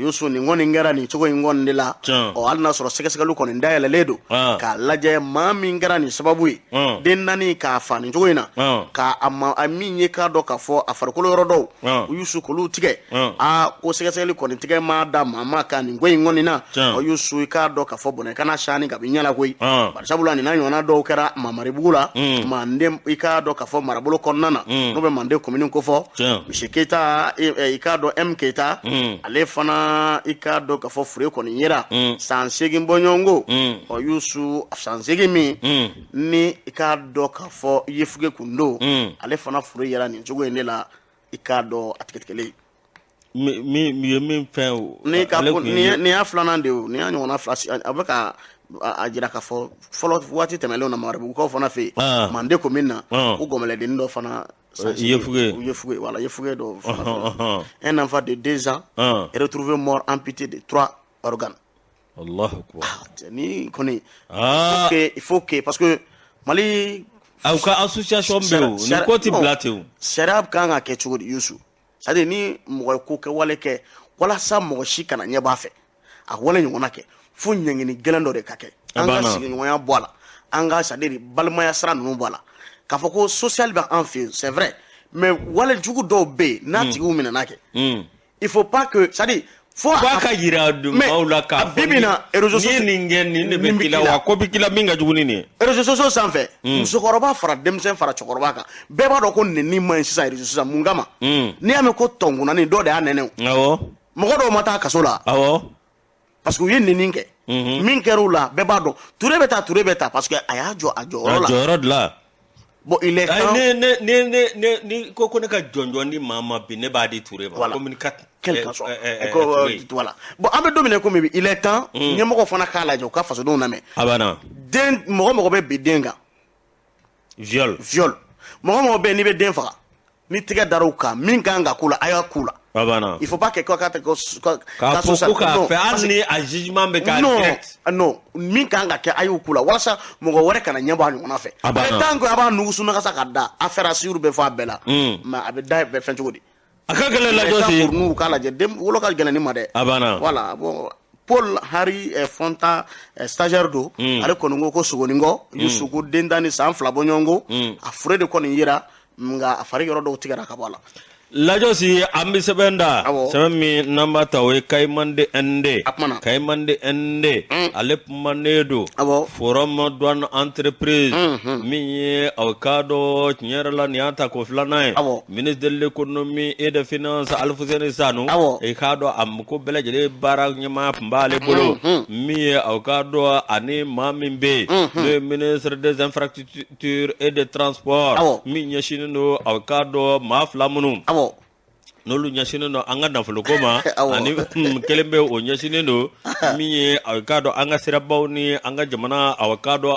Yusu nin kɔni kɛra nin cogo in kɔni de la hali n'a sɔrɔ sɛgɛsɛgɛliw kɔni dayɛlɛlen don k'a lajɛ maa min kɛra nin sababu ye den naani k'a fa nin cogo in na k'a min ye k'a dɔn k'a fɔ a farikolo yɔrɔ dɔw Yusu k'olu tigɛ ko sɛgɛsɛgɛli kɔni tigɛ ma da maa ma ka nin ko in kɔni na Yusu i k'a dɔn k'a fɔ bɔnɛ kana sani ka bɛ ɲɛla koyi bari sabula nin n'a ɲɔgɔnna dɔw kɛra Mamaribugu la Manden i k'a dɔn k'a fɔ marabolo kɔnɔna na n'o bɛ Manden commune ko fɔ Misi Keyita i k'a dɔn Keyita ale fana i k'a dɔn k'a fɔ fure kɔni yera san 8 bɔɲɔgɔnko Yusu san 8 min ni i k'a dɔn k'a fɔ Yefuge kun don ale fana fure yera nin cogo in de la i k'a dɔn a tigɛtigɛlen min fɛn nin y'a filanan de ye nin y'a ɲɔgɔnna fila a bɛ ka a jira k'a fɔ fɔlɔ waati tɛmɛlenw na Mamaribugukaw fana fɛ yen Manden commune na ko gɔmɛlɛdennin dɔ fana Yefuge voilà Yefuge dɔ un enfant de 2 ans retrouvé mort amputé de 3 organes. Allahu Akbar. Ni kɔni il faut que parce que Mali aw ka association bɛ o ni ko ti bila ten o sariya kan ka kɛ cogo di Yusu c'est à dire ni mɔgɔ ko kɛ wale kɛ walasa mɔgɔ si kana ɲɛ b'a fɛ a wale ɲɔgɔnna kɛ fo ɲɛngini gɛlɛn dɔ de ka kɛ an ka sigiɲɔgɔnya bɔ a la an ka c'est à dire balimaya sira ninnu bɔ a la k'a fɔ ko social bɛ an fɛ yen c'est vrai mais wale jugu dɔw bɛ yen n'a tigiw minɛna kɛ il faut pas que c'est à dire fo a ka yira maaw la k'a fɔ ni ye nin kɛ nin de bɛ k'i la wa ko bɛ k'i la min ka jugu ni nin ye réseaux sociaux sanfɛ musokɔrɔba fara denmisɛn fara cɛkɔrɔba kan bɛɛ b'a dɔn ko nɛni man ɲi sisan réseaux sociaux mun kama n'i y'a mɛn ko tɔnkunnani dɔ de y'a nɛnɛ o mɔgɔ dɔw ma taa kaso la parce que u ye nɛni kɛ min kɛra u la bɛɛ b'a dɔn Ture bɛ taa parce que a y'a jɔ a jɔyɔrɔ la bon il est temps ni ko ne ka jɔnjɔn di maa bi ne b'a di Ture ma comme voilà bon an bɛ don min na komi il est temps ɲɛmɔgɔ fana k'a lajɛ u ka fasodenw lamɛn den mɔgɔ bɛ bin den kan viol mɔgɔ bɛ n'i bɛ den faga ni tigɛ dar'u kan min kan ka k'u la a y'a k'u la il faut pas que k'a fɔ ko k'a fɛ hali ni a jugement bɛ k'a direct non min kan ka kɛ a y'u k'u la walasa mɔgɔ wɛrɛ kana ɲɛ bɔ a ɲɔgɔnna fɛ tant que a b'a nugusu nakasa ka da affaire assure bɛ fɔ a bɛɛ la mais a bɛ da bɛɛ fɛn cogo di a ka gɛlɛn lajɛ si n'u k'a lajɛ den wolo ka gɛlɛn ni ma dɛ voilà bon Paul Harry Fonta stagiaire do ale kɔni ko Sogoninko Yusu ko den dani san 2 bɔɲɔgɔnko a fure de kɔni yera nka a fari yɔrɔ dɔw tigɛra ka bɔ a la lajosi ambi sebenda semi namba tawe kaymande ende alep manedo forum douane entreprise mi avocado nyerla niata ko flanae ministre de l'économie et des finances Alfousseni Sanu e kado am ko belejele barak nyama mbale bolo mi avocado ani mamimbe le ministre des infrastructures et des transports mi nyashino avocado maflamunu nolu nyashino no anga nafulu koma ani kelembe o nyashino mi avocado anga sirabawni anga jamana avocado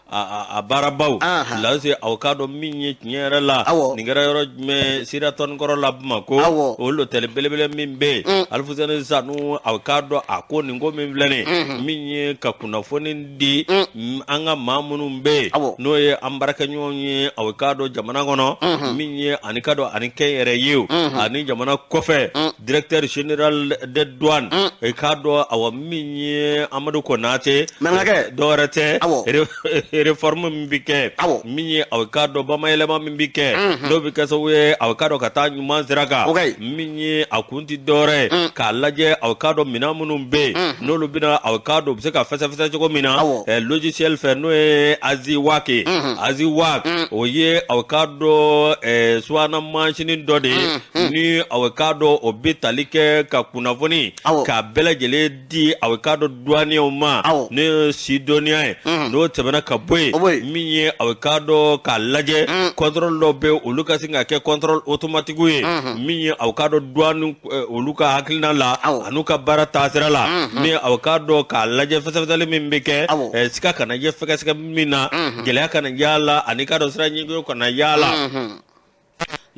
a barabaw lase avocado minye nyera la ningara yoro me siraton koro labma ko olo tele belebele mimbe Alfousseni Sanu avocado ako ningo mimblene minye kakuna fonin di anga mamunu mbe no ye ambaraka nyonye avocado jamana gono minye anikado anike yere yu ani jamana kofe directeur général de douane e kado awa minye Amadou Konate dorete réforme mbike minye avocado bamailema mbike do bika so we avocado katanyu manziraka minye akunti dore ka laje avocado minamunu mbe no lubina avocado bseka fesa choko mina logiciel fe no aziwak oye avocado swana machine dode ni avocado obitalike ka kunavoni ka belejele di avocado douane oma ne sidonia no tebana ka boy minye avocado ka laje contrôle lobe oluka singa ke contrôle automatique we minye avocado douane oluka haklina la anuka barata sira la mi avocado ka laje fesa mimbeke sika kana je feka mina gele kana yala anika do sira nyingo kana yala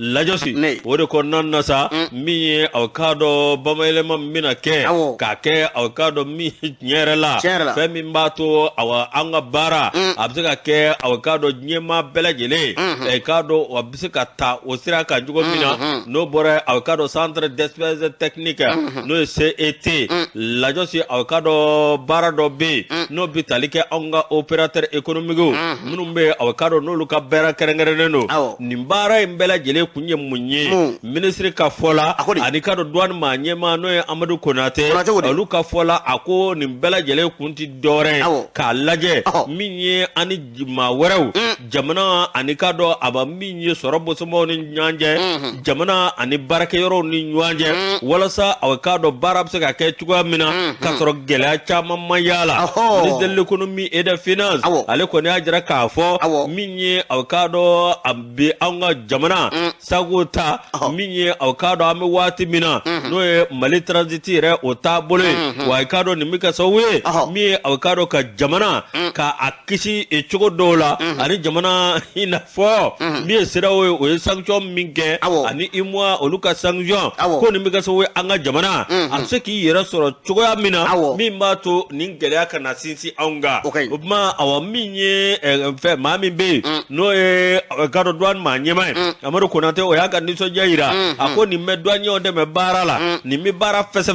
lajosi wode ko nonna sa mi avocado bamailema mina ke ka ke avocado mi nyerela fe mi mbato awa anga bara absika ke avocado nyema belajele e kado absika ta osira ka jugo mina no bore avocado centre d'expertise technique no CET lajosi avocado bara do be no bitalike anga opérateur économique munumbe avocado no luka bera kerengereno nimbara imbelajele kunye munye ministre ka fola anika do douane ma nyema no Amadou Konate aluka fola ako nimbela jele kunti dore ka laje minye ani ma werew jamana anika do aba minye sorobo somo ni nyanje jamana ani barake yoro ni nyanje wala sa avocado barab se ka ke tuga mina ka soro gela chama mayala ministre de l'économie et des finances ale ko ne ajira ka fo minye avocado ambe anga jamana sagota minye avocado ame wati mina no e mali transitire o tabole wa avocado ni mika sowe mi avocado ka jamana ka akisi e chogo dola ani jamana ina fo mi sira o sanction minke ani imwa oluka sanction ko ni mika sowe anga jamana amseki yera soro chogo ya mina mi mato ningele aka na sinsi anga ma awa minye fe mami be no e avocado douane ma nyema Amadou Konate o yaga ni so jaira ako ni medwanye onde me barala ni mi bara fese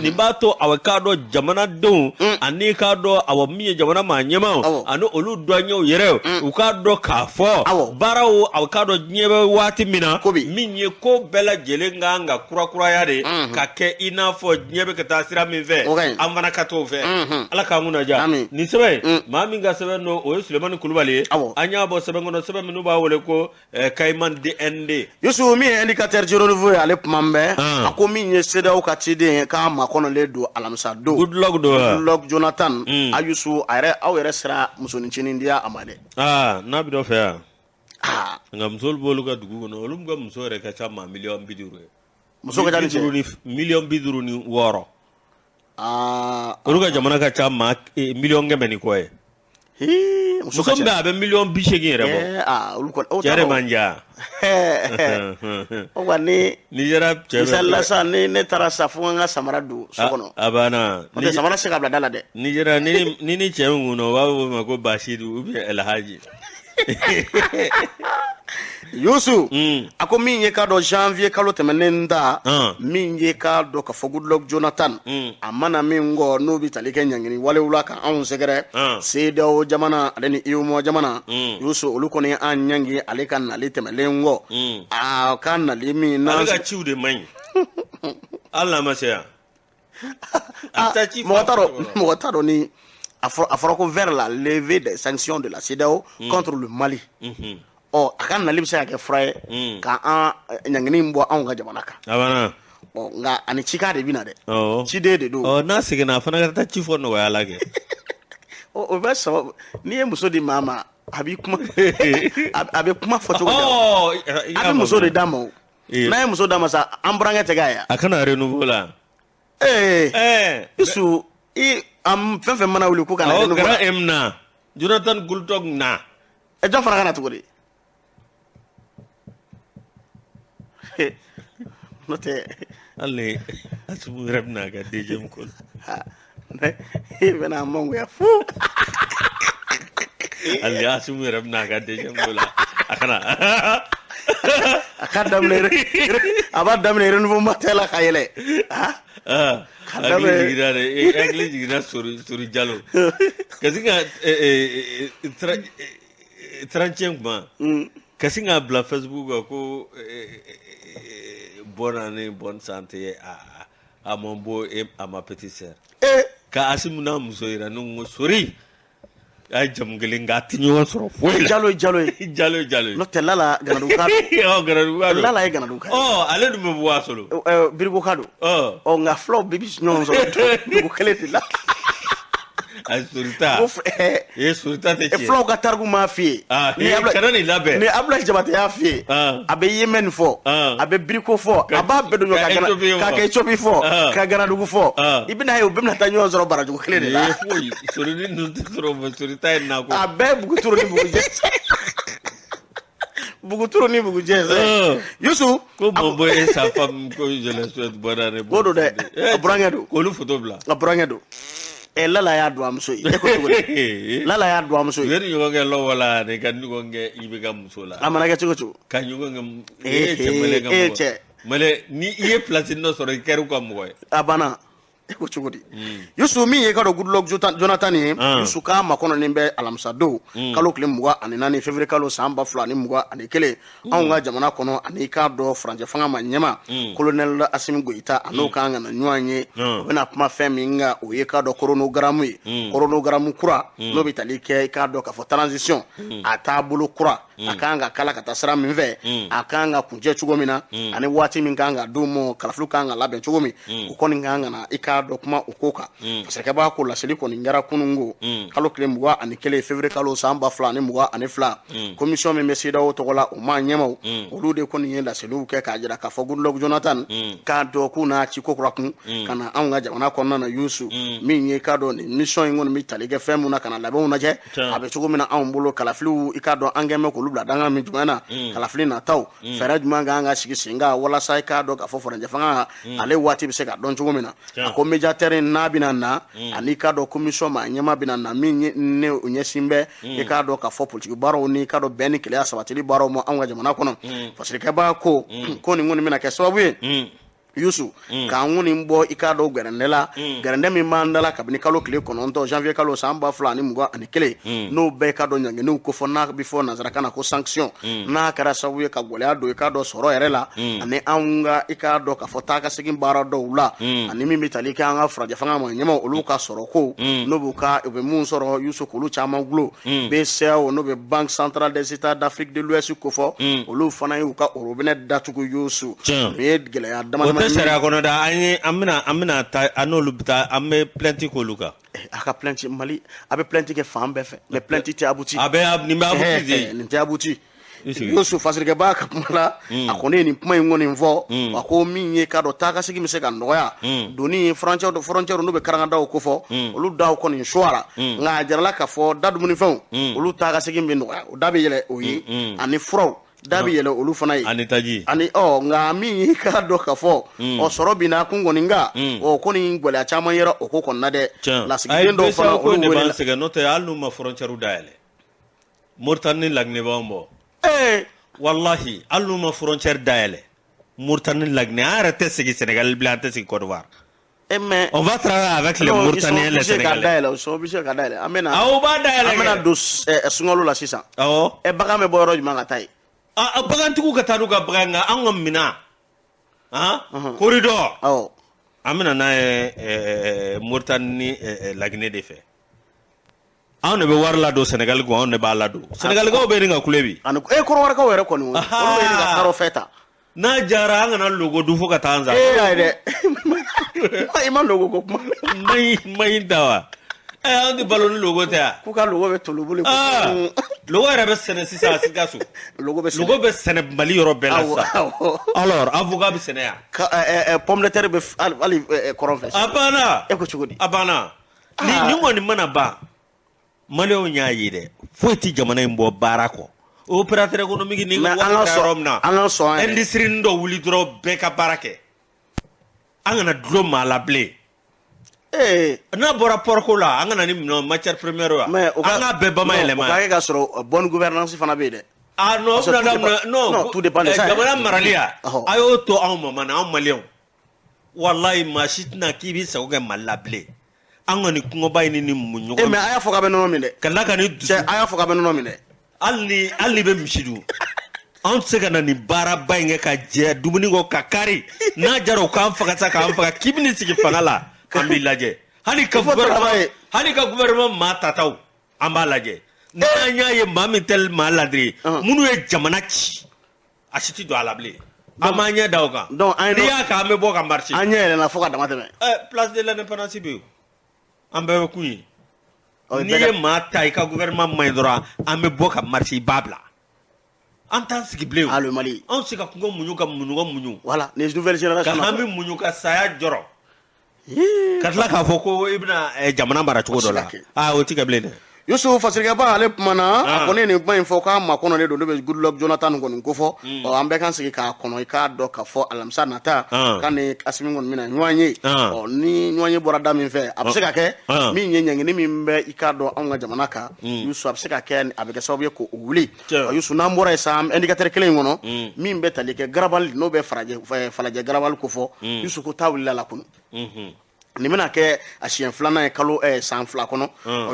ni bato avocado jamana don ani kado awa mi jamana ma nyema anu olu douanye o yere u kado ka fo bara o avocado nyebe wati mina minye ko bela jele nganga kura yade ka ke ina fo nyebe ka tasira mi ve amana kato ve ala ka nguna ja ni sebe mami nga sebe no o Suleiman Kulubali anya bo sebe ngono sebe minu ba wole ko kayman de ende yusu mi indicateur jiro nouveau ale pambe ako minye seda o katide ka makono le do alamsa do good luck Jonathan ayusu ayre sira musoni chini ndia amade na bi do fe ngam sol bolu ka dugu no olum gam so re ka chama million biduru muso ka jani million biduru ni woro oluka jamana ka chama million ngemeni ko e muso ka be million bishegi re bo uluko o jare manja o wani Nigeria chala sa ne tarasa funga samara du sokono abana ni samara se kabla dala de Nigeria ni chemu no wa mako bashidu ubi elhaji Yusu ako min ye ka dɔ janvier kalo tɛmɛnen da min ye ka dɔ ka fɔ Goodluck Jonathan a mana min kɔ n'o bi tali kɛ ɲangini walew la ka anw sɛgɛrɛ CEDEAO jamana ale ni UEMOA jamana Yusu olu kɔni an ɲangi ale ka nali tɛmɛlen kɔ a ka nali min na ale ka ciw de man ɲi ala ma se yan mɔgɔ t'a dɔn ni a fɔra ko vers la levée des sanctions de la CEDEAO contre le Mali a ka nali bɛ se ka kɛ fura ye ka an ɲangini bɔ anw ka jamana kan nka ani cika de bɛna dɛ ciden de don n'a seginna a fana ka taa ci fɔ nɔgɔya la kɛ o bɛ sababu n'i ye muso di maa ma a bɛ kuma fɔ cogo a bɛ muso de d'a ma n'a ye muso d'a ma sa an burankɛ tɛ k'a ye a kana renouveau la Yusu fɛn fɛn mana wuli ko kana renouveau la Grand M na Jonathan Goodluck na jɔn fana kana cogo di n'o tɛ hali Asumu yɛrɛ bɛna kɛ deuxième ko la i bɛna mangoya fu hali Asumu yɛrɛ bɛna kɛ deuxième ko la a kana a ka daminɛ a b'a daminɛ renouveau tɛ la ka yɛlɛ hakili jiginna Sori Jalo kasi ka 30e kuma kasi ka bila Facebook kan ko bonne année bonne santé à mon beau et à ma petite sœur ka Asimu n'a muso yira ne ko Sori a jamu kelen nka a tɛ ɲɔgɔn sɔrɔ foyi la Jalo n'o tɛ Lala Ganaduka don Lala ye Ganaduka ye ale dun bɛ bɔ Wasolo Birigoka don nka fulaw bɛɛ bɛ ɲɔgɔn sɔrɔ dugu kelen de la a Sorita Sorita tɛ tiɲɛ fulaw ka tariku m'a f'i ye kana nin labɛn ni Abulaye Jabate y'a f'i ye a bɛ Yemeni fɔ a bɛ Biriko fɔ a b'a bɛɛ don ɲɔgɔn ka kɛ Ethiopie fɔ ka Ganadugu fɔ i bɛna ye u bɛɛ bɛna taa ɲɔgɔn sɔrɔ barajugu kelen de la foyi Sorini ninnu tɛ sɔrɔ Sorita ye nakɔ a bɛɛ Buguturo ni Bugujɛ Buguturo ni Bugujɛ Yusu ko mon boy et sa femme ko je le souhaite bonne année ko don dɛ a burankɛ don k'olu photo bila a burankɛ don Lala y'a don a muso ye ko cogo di Lala y'a don a muso ye u ye ɲɔgɔn kɛ lɔbɔ la de ka ɲɔgɔn kɛ i bɛ ka muso la a mana kɛ cogo cogo ka ɲɔgɔn kɛ cɛ mɛlɛ ka mɔgɔ ni i ye place dɔ sɔrɔ i kɛra u ka mɔgɔ ye a banna ko cogo di Yusu min ye ka dɔn Goodluck Jonathan ye Yusu k'a makɔnɔnin bɛ alamisa don kalo tile 24 février kalo san 2021 anw ka jamana kɔnɔ ani k'a dɔn furancɛ fanga ma ɲɛma colonel Assimi Goïta a n'o kan ka na ɲɔgɔn ye o bɛna kuma fɛn min kan o ye k'a dɔn chronogramme ye chronogramme kura n'o bɛ tali kɛ i k'a dɔn k'a fɔ transition a taabolo kura a kan ka kala ka taa sira min fɛ a kan ka kuncɛ cogo min na ani waati min kan ka d'u ma kalafiliw kan ka labɛn cogo min o kɔni kan ka na i k'a dɔ kuma o ko kan parce que b'a ko laseli kɔni kɛra kunungo kalo tile 21 février kalo san 2022 commission min bɛ CEDEAO tɔgɔ la o ma ɲɛmaw olu de kɔni ye laseliw kɛ k'a jira k'a fɔ Goodluck Jonathan k'a dɔn k'u n'a ci ko kura kun ka na anw ka jamana kɔnɔna na Yusu min ye k'a dɔn nin mission in kɔni bɛ tali kɛ fɛn mun na ka na labɛnw lajɛ a bɛ cogo min na anw bolo kalafiliw i k'a dɔn an kɛn bɛ k'olu bila danga min jumɛn na kalafili nataw fɛɛrɛ jumɛn kan ka sigi sen kan walasa i k'a dɔn k'a fɔ furancɛ fanga ale waati bɛ se ka dɔn cogo min na a ko médiateur n'a bɛna na ani k'a dɔn commission ma ɲɛma bɛna na min ne o ɲɛsin bɛ i k'a dɔn k'a fɔ politique baaraw ni k'a dɔn bɛn ni kɛlɛya sabatili baaraw ma anw ka jamana kɔnɔ parce que kɛbaa ko nin kɔni bɛna kɛ sababu ye Yusu k'an kɔni bɔ i k'a dɔn gɛrɛndɛ la gɛrɛndɛ min b'an dala kabini kalo tile 9 janvier kalo san 2021 n'o bɛɛ k'a dɔn ɲanginiw ko fɔ n'a bɛ fɔ nanzarakan na ko sanction n'a kɛra sababu ye ka gɛlɛya don i k'a dɔn sɔrɔ yɛrɛ la ani anw ka i k'a dɔn k'a fɔ taa ka segin baara dɔw la ani min bɛ tali kɛ an ka furancɛ fanga ma ɲɛmaw olu ka sɔrɔ ko n'o b'u ka u bɛ mun sɔrɔ Yusu k'olu caman gulo BCEAO n'o bɛ Banque centrale des États d'Afrique de l'Ouest ko fɔ olu fana y'u ka robinet datugu Yusu u ye gɛlɛya dama sariya kɔnɔ da an bɛna taa an n'olu bɛ taa an bɛ plainte k'olu kan a ka plainte Mali a bɛ plainte kɛ fan bɛɛ fɛ mais plainte tɛ abouti nin bɛ abouti de nin tɛ abouti Yusu fasirikɛbaa ka kuma la a kɔni ye nin kuma in kɔni fɔ a ko min ye k'a dɔn taa ka segin bɛ se ka nɔgɔya doni frontière n'u bɛ karangadaw ko fɔ olu daw kɔni suwara nka a jarala k'a fɔ da dumunifɛnw olu taa ka segin bɛ nɔgɔya o da bɛ yɛlɛ o ye ani furaw da bɛ yɛlɛ olu fana ye ani taji ani nka min ye k'a dɔn k'a fɔ sɔrɔ bɛ na kun kɔni nka kɔni gɛlɛya caman yɛrɛ o ko kɔni na dɛ lasigiden dɔw fana olu wele sɛgɛn n'o tɛ hali n'u ma frontière dayɛlɛ Mauritanie ni Laginɛ b'anw bɔ wallahi allu ma frontière dayele Mauritanie Lagné arrêtez ce qui Sénégal blanté c'est Côte d'Ivoire. Mais on va travailler avec les Mauritaniens et les Sénégalais. Ils sont obligés de dayele. Amena. Amena do sungolo la sisa. E baga me boyro juma ngatai. Bagan tuku katanu ka baganga angom mina. Corridor. Amena na Mauritanie Lagné de fait. On ne veut voir là do Sénégal go on ne ba là do. Sénégal go be ringa kulebi. Anu ko wara ka were ko ni. Ko be ringa karo feta. Na jara ngana logo du foka tanza. Ayde. Ima logo ko mai dawa. Andi balon logo ta. Ku ka logo be to logo le. Logo era be sene sisa sigasu. Logo be sene Mali yoro bela sa. Alors avocat be sene ya. Pomme de terre be ali koron fes. Abana. E ko chugodi. Abana. Ni ngoni mana ba. Mali o nyaayi de. Foti jamana mbo barako. Opérateur économique ni industrie ndo wuli dro beka barake angana dloma la blé na bora porco la angana ni no matière première wa anga beba ma élément ka ga soro bonne gouvernance fana be de non tout dépend de ça gamana maralia ayo to en moment na malien wallahi machitna kibi sa ko mala blé angani ko bayni ni munyo mais aya foka be no mi de kala kani aya foka be no mi de alni be mishidu on se kana ni bara bainge ka je dumuni go kakari na jaro ka faka kibini sigi fangala ambilaje hani ka gouvernement ma tataw ambalaje na nya ye mami tel maladri munu e jamana ci asiti do alable amanya dawga donc riya ka me bo ka marché anya na foka damate me place de l'indépendance bi ambe kuyi ni ye maa ta i ka gouvernement main dɔrɔn an bɛ bɔ ka marché babla an t'an sigi bilen le Mali an se ka kungo muɲu ka muɲu voilà les nouvelles générations ka an bɛ muɲu ka saya jɔrɔ ka tila k'a fɔ ko i bɛna jamana mara cogo dɔ la o ti kɛ bilen dɛ Yusuf Fasirikaba ale kumana a kɔni ni kuma in fɔ k'a ma kɔnɔ de don ne bɛ Goodluck Jonathan kɔni ko fɔ an bɛɛ kan sigi k'a kɔnɔ i k'a dɔn k'a fɔ alamisa nata k'a ni Asimi kɔni bɛna ɲɔgɔn ye ni ɲɔgɔn ye bɔra da min fɛ a bɛ se ka kɛ min ye ɲɛngini min bɛ i k'a dɔn anw ka jamana kan Yusuf a bɛ se ka kɛ a bɛ kɛ sababu ye k'o wuli Yusuf n'an bɔra yen sa indicateur kelen in kɔnɔ min bɛ tali kɛ garabali n'o bɛ falajɛ garabali ko fɔ Yusuf ko taa wulila la kunu ni bɛna kɛ a siɲɛ filanan ye kalo san fila kɔnɔ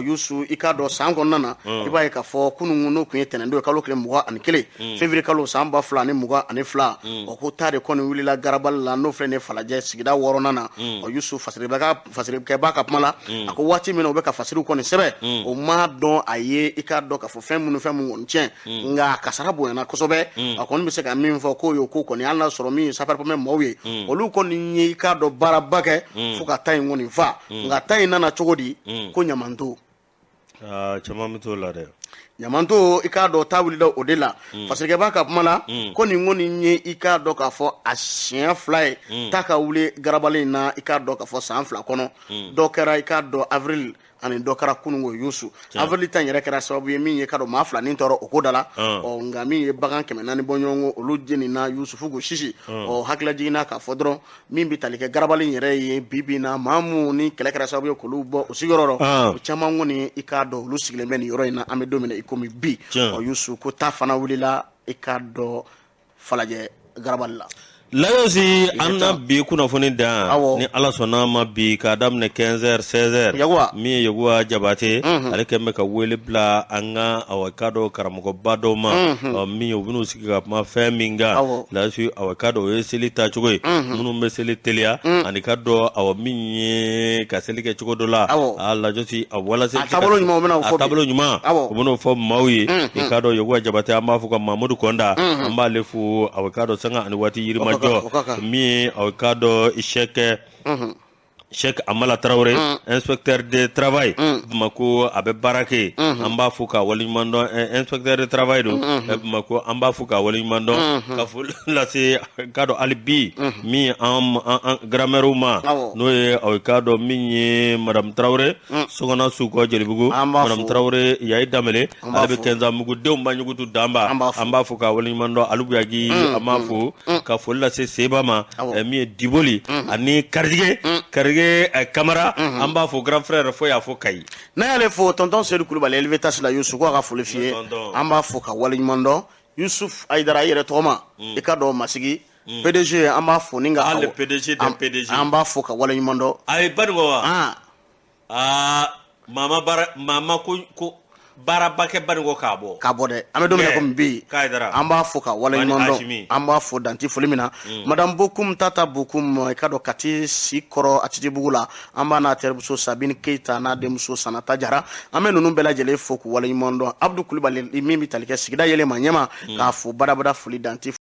Yusu i k'a dɔn san kɔnɔna na i b'a ye k'a fɔ kunungun n'o kun ye tɛnɛndon ye kalo tile 21 février kalo san 2022 ko taa de kɔni wulila garabali la n'o filɛ nin ye falajɛ sigida 6nan na Yusu fasirikɛba ka kuma la a ko waati min na u bɛ ka fasiriw kɔni sɛbɛ o ma dɔn a ye i k'a dɔn k'a fɔ fɛn minnu kɔni tiɲɛ nka kasara bonyana kosɛbɛ a kɔni bɛ se ka min fɔ k'o ye ko kɔni hali n'a sɔrɔ min ye sapeur-pompier maaw ye olu kɔni ye i k'a dɔn baaraba kɛ fo ka ta in kɔni fa nka ta in nana cogo di ko ɲamanto caman bɛ t'o la dɛ ɲamanto i k'a dɔn ta wulila o de la fasirikɛba ka kuma la ko nin kɔni ye i k'a dɔn k'a fɔ a siɲɛ fila ye ta ka wuli garabali in na i k'a dɔn k'a fɔ san fila kɔnɔ dɔ kɛra i k'a dɔn avril ani dɔ kɛra kunungo Yusu avril ta yɛrɛ kɛra sababu ye min ye k'a dɔn maa fila nin tɔɔrɔ o ko da la nka min ye bagan 400 bɔ ɲɔgɔn ko olu jenina Yusufu ko sisi hakila jiginna k'a fɔ dɔrɔn min bɛ tali kɛ garabali yɛrɛ ye bi na maa mun ni kɛlɛ kɛra sababu ye k'olu bɔ o sigiyɔrɔ la o caman kɔni i k'a dɔn olu sigilen bɛ nin yɔrɔ in na an bɛ don min na i komi bi Yusu ko ta fana wulila i k'a dɔn falajɛ garabali la Layosi anna bi kunnafoni dan ni ala sɔnna ma bi k'a daminɛ 15h 16h min ye Yaguwa Jabate ale kɛn bɛ ka wele bila an ka k'a dɔn karamɔgɔba dɔw ma min ye u bɛn'u sigi ka kuma fɛn min kan Layosi k'a dɔn o ye seli tacogo ye minnu bɛ seli teliya ani k'a dɔn min ye ka seli kɛ cogo dɔ la a Layosi walasa a taabolo ɲuman u bɛn'o fɔ maaw ye i k'a dɔn Yaguwa Jabate an b'a fɔ ka Mamudu Kɔnda an b'ale fo k'a dɔn sanga ani waati yirima mi au cadre Cheikh Amala Traoré inspecteur de travail Bamako abe barake amba fuka walimando inspecteur de travail do Bamako amba fuka walimando ka ful la se kado alibi mi am grammaire ma no e au kado mi madame Traoré sogona suko jelibugo madame Traoré yayi damele albe kenza mugu de mbanyugo damba amba fuka walimando alubuyagi amafu ka ful la se sebama mi diboli ani kardige Camara an b'a fɔ grand frère fo y'a fɔ Kayi n'a y'ale fo tonton Seydou Kulubali élevé tâche la Youssou ko a ka foli f'i ye an b'a fɔ ka waleɲuman dɔn Yusuf Aidara yɛrɛ tɔgɔma I ka dɔn masigi PDG an b'a fo ni ka le PDG de PDG an b'a fo ka wale ɲuman dɔn ay Badingo wa mama ko barabakɛ Badingo ka bɔ dɛ an bɛ don min na komi bi Kaidara an b'a fo ka wale ɲuman dɔn an b'a fo danti foli min na madame Bokum Tata Bokum I ka dɔn Kati Sikɔrɔ Atitibugu la an b'a n'a terimuso Sabine Keita n'a denmuso Sanata Jara an bɛ ninnu bɛɛ lajɛlen fo k'u wale ɲuman dɔn Abdou Kulibali min bɛ tali kɛ sigida yɛlɛma ɲɛma k'a fo badabada foli danti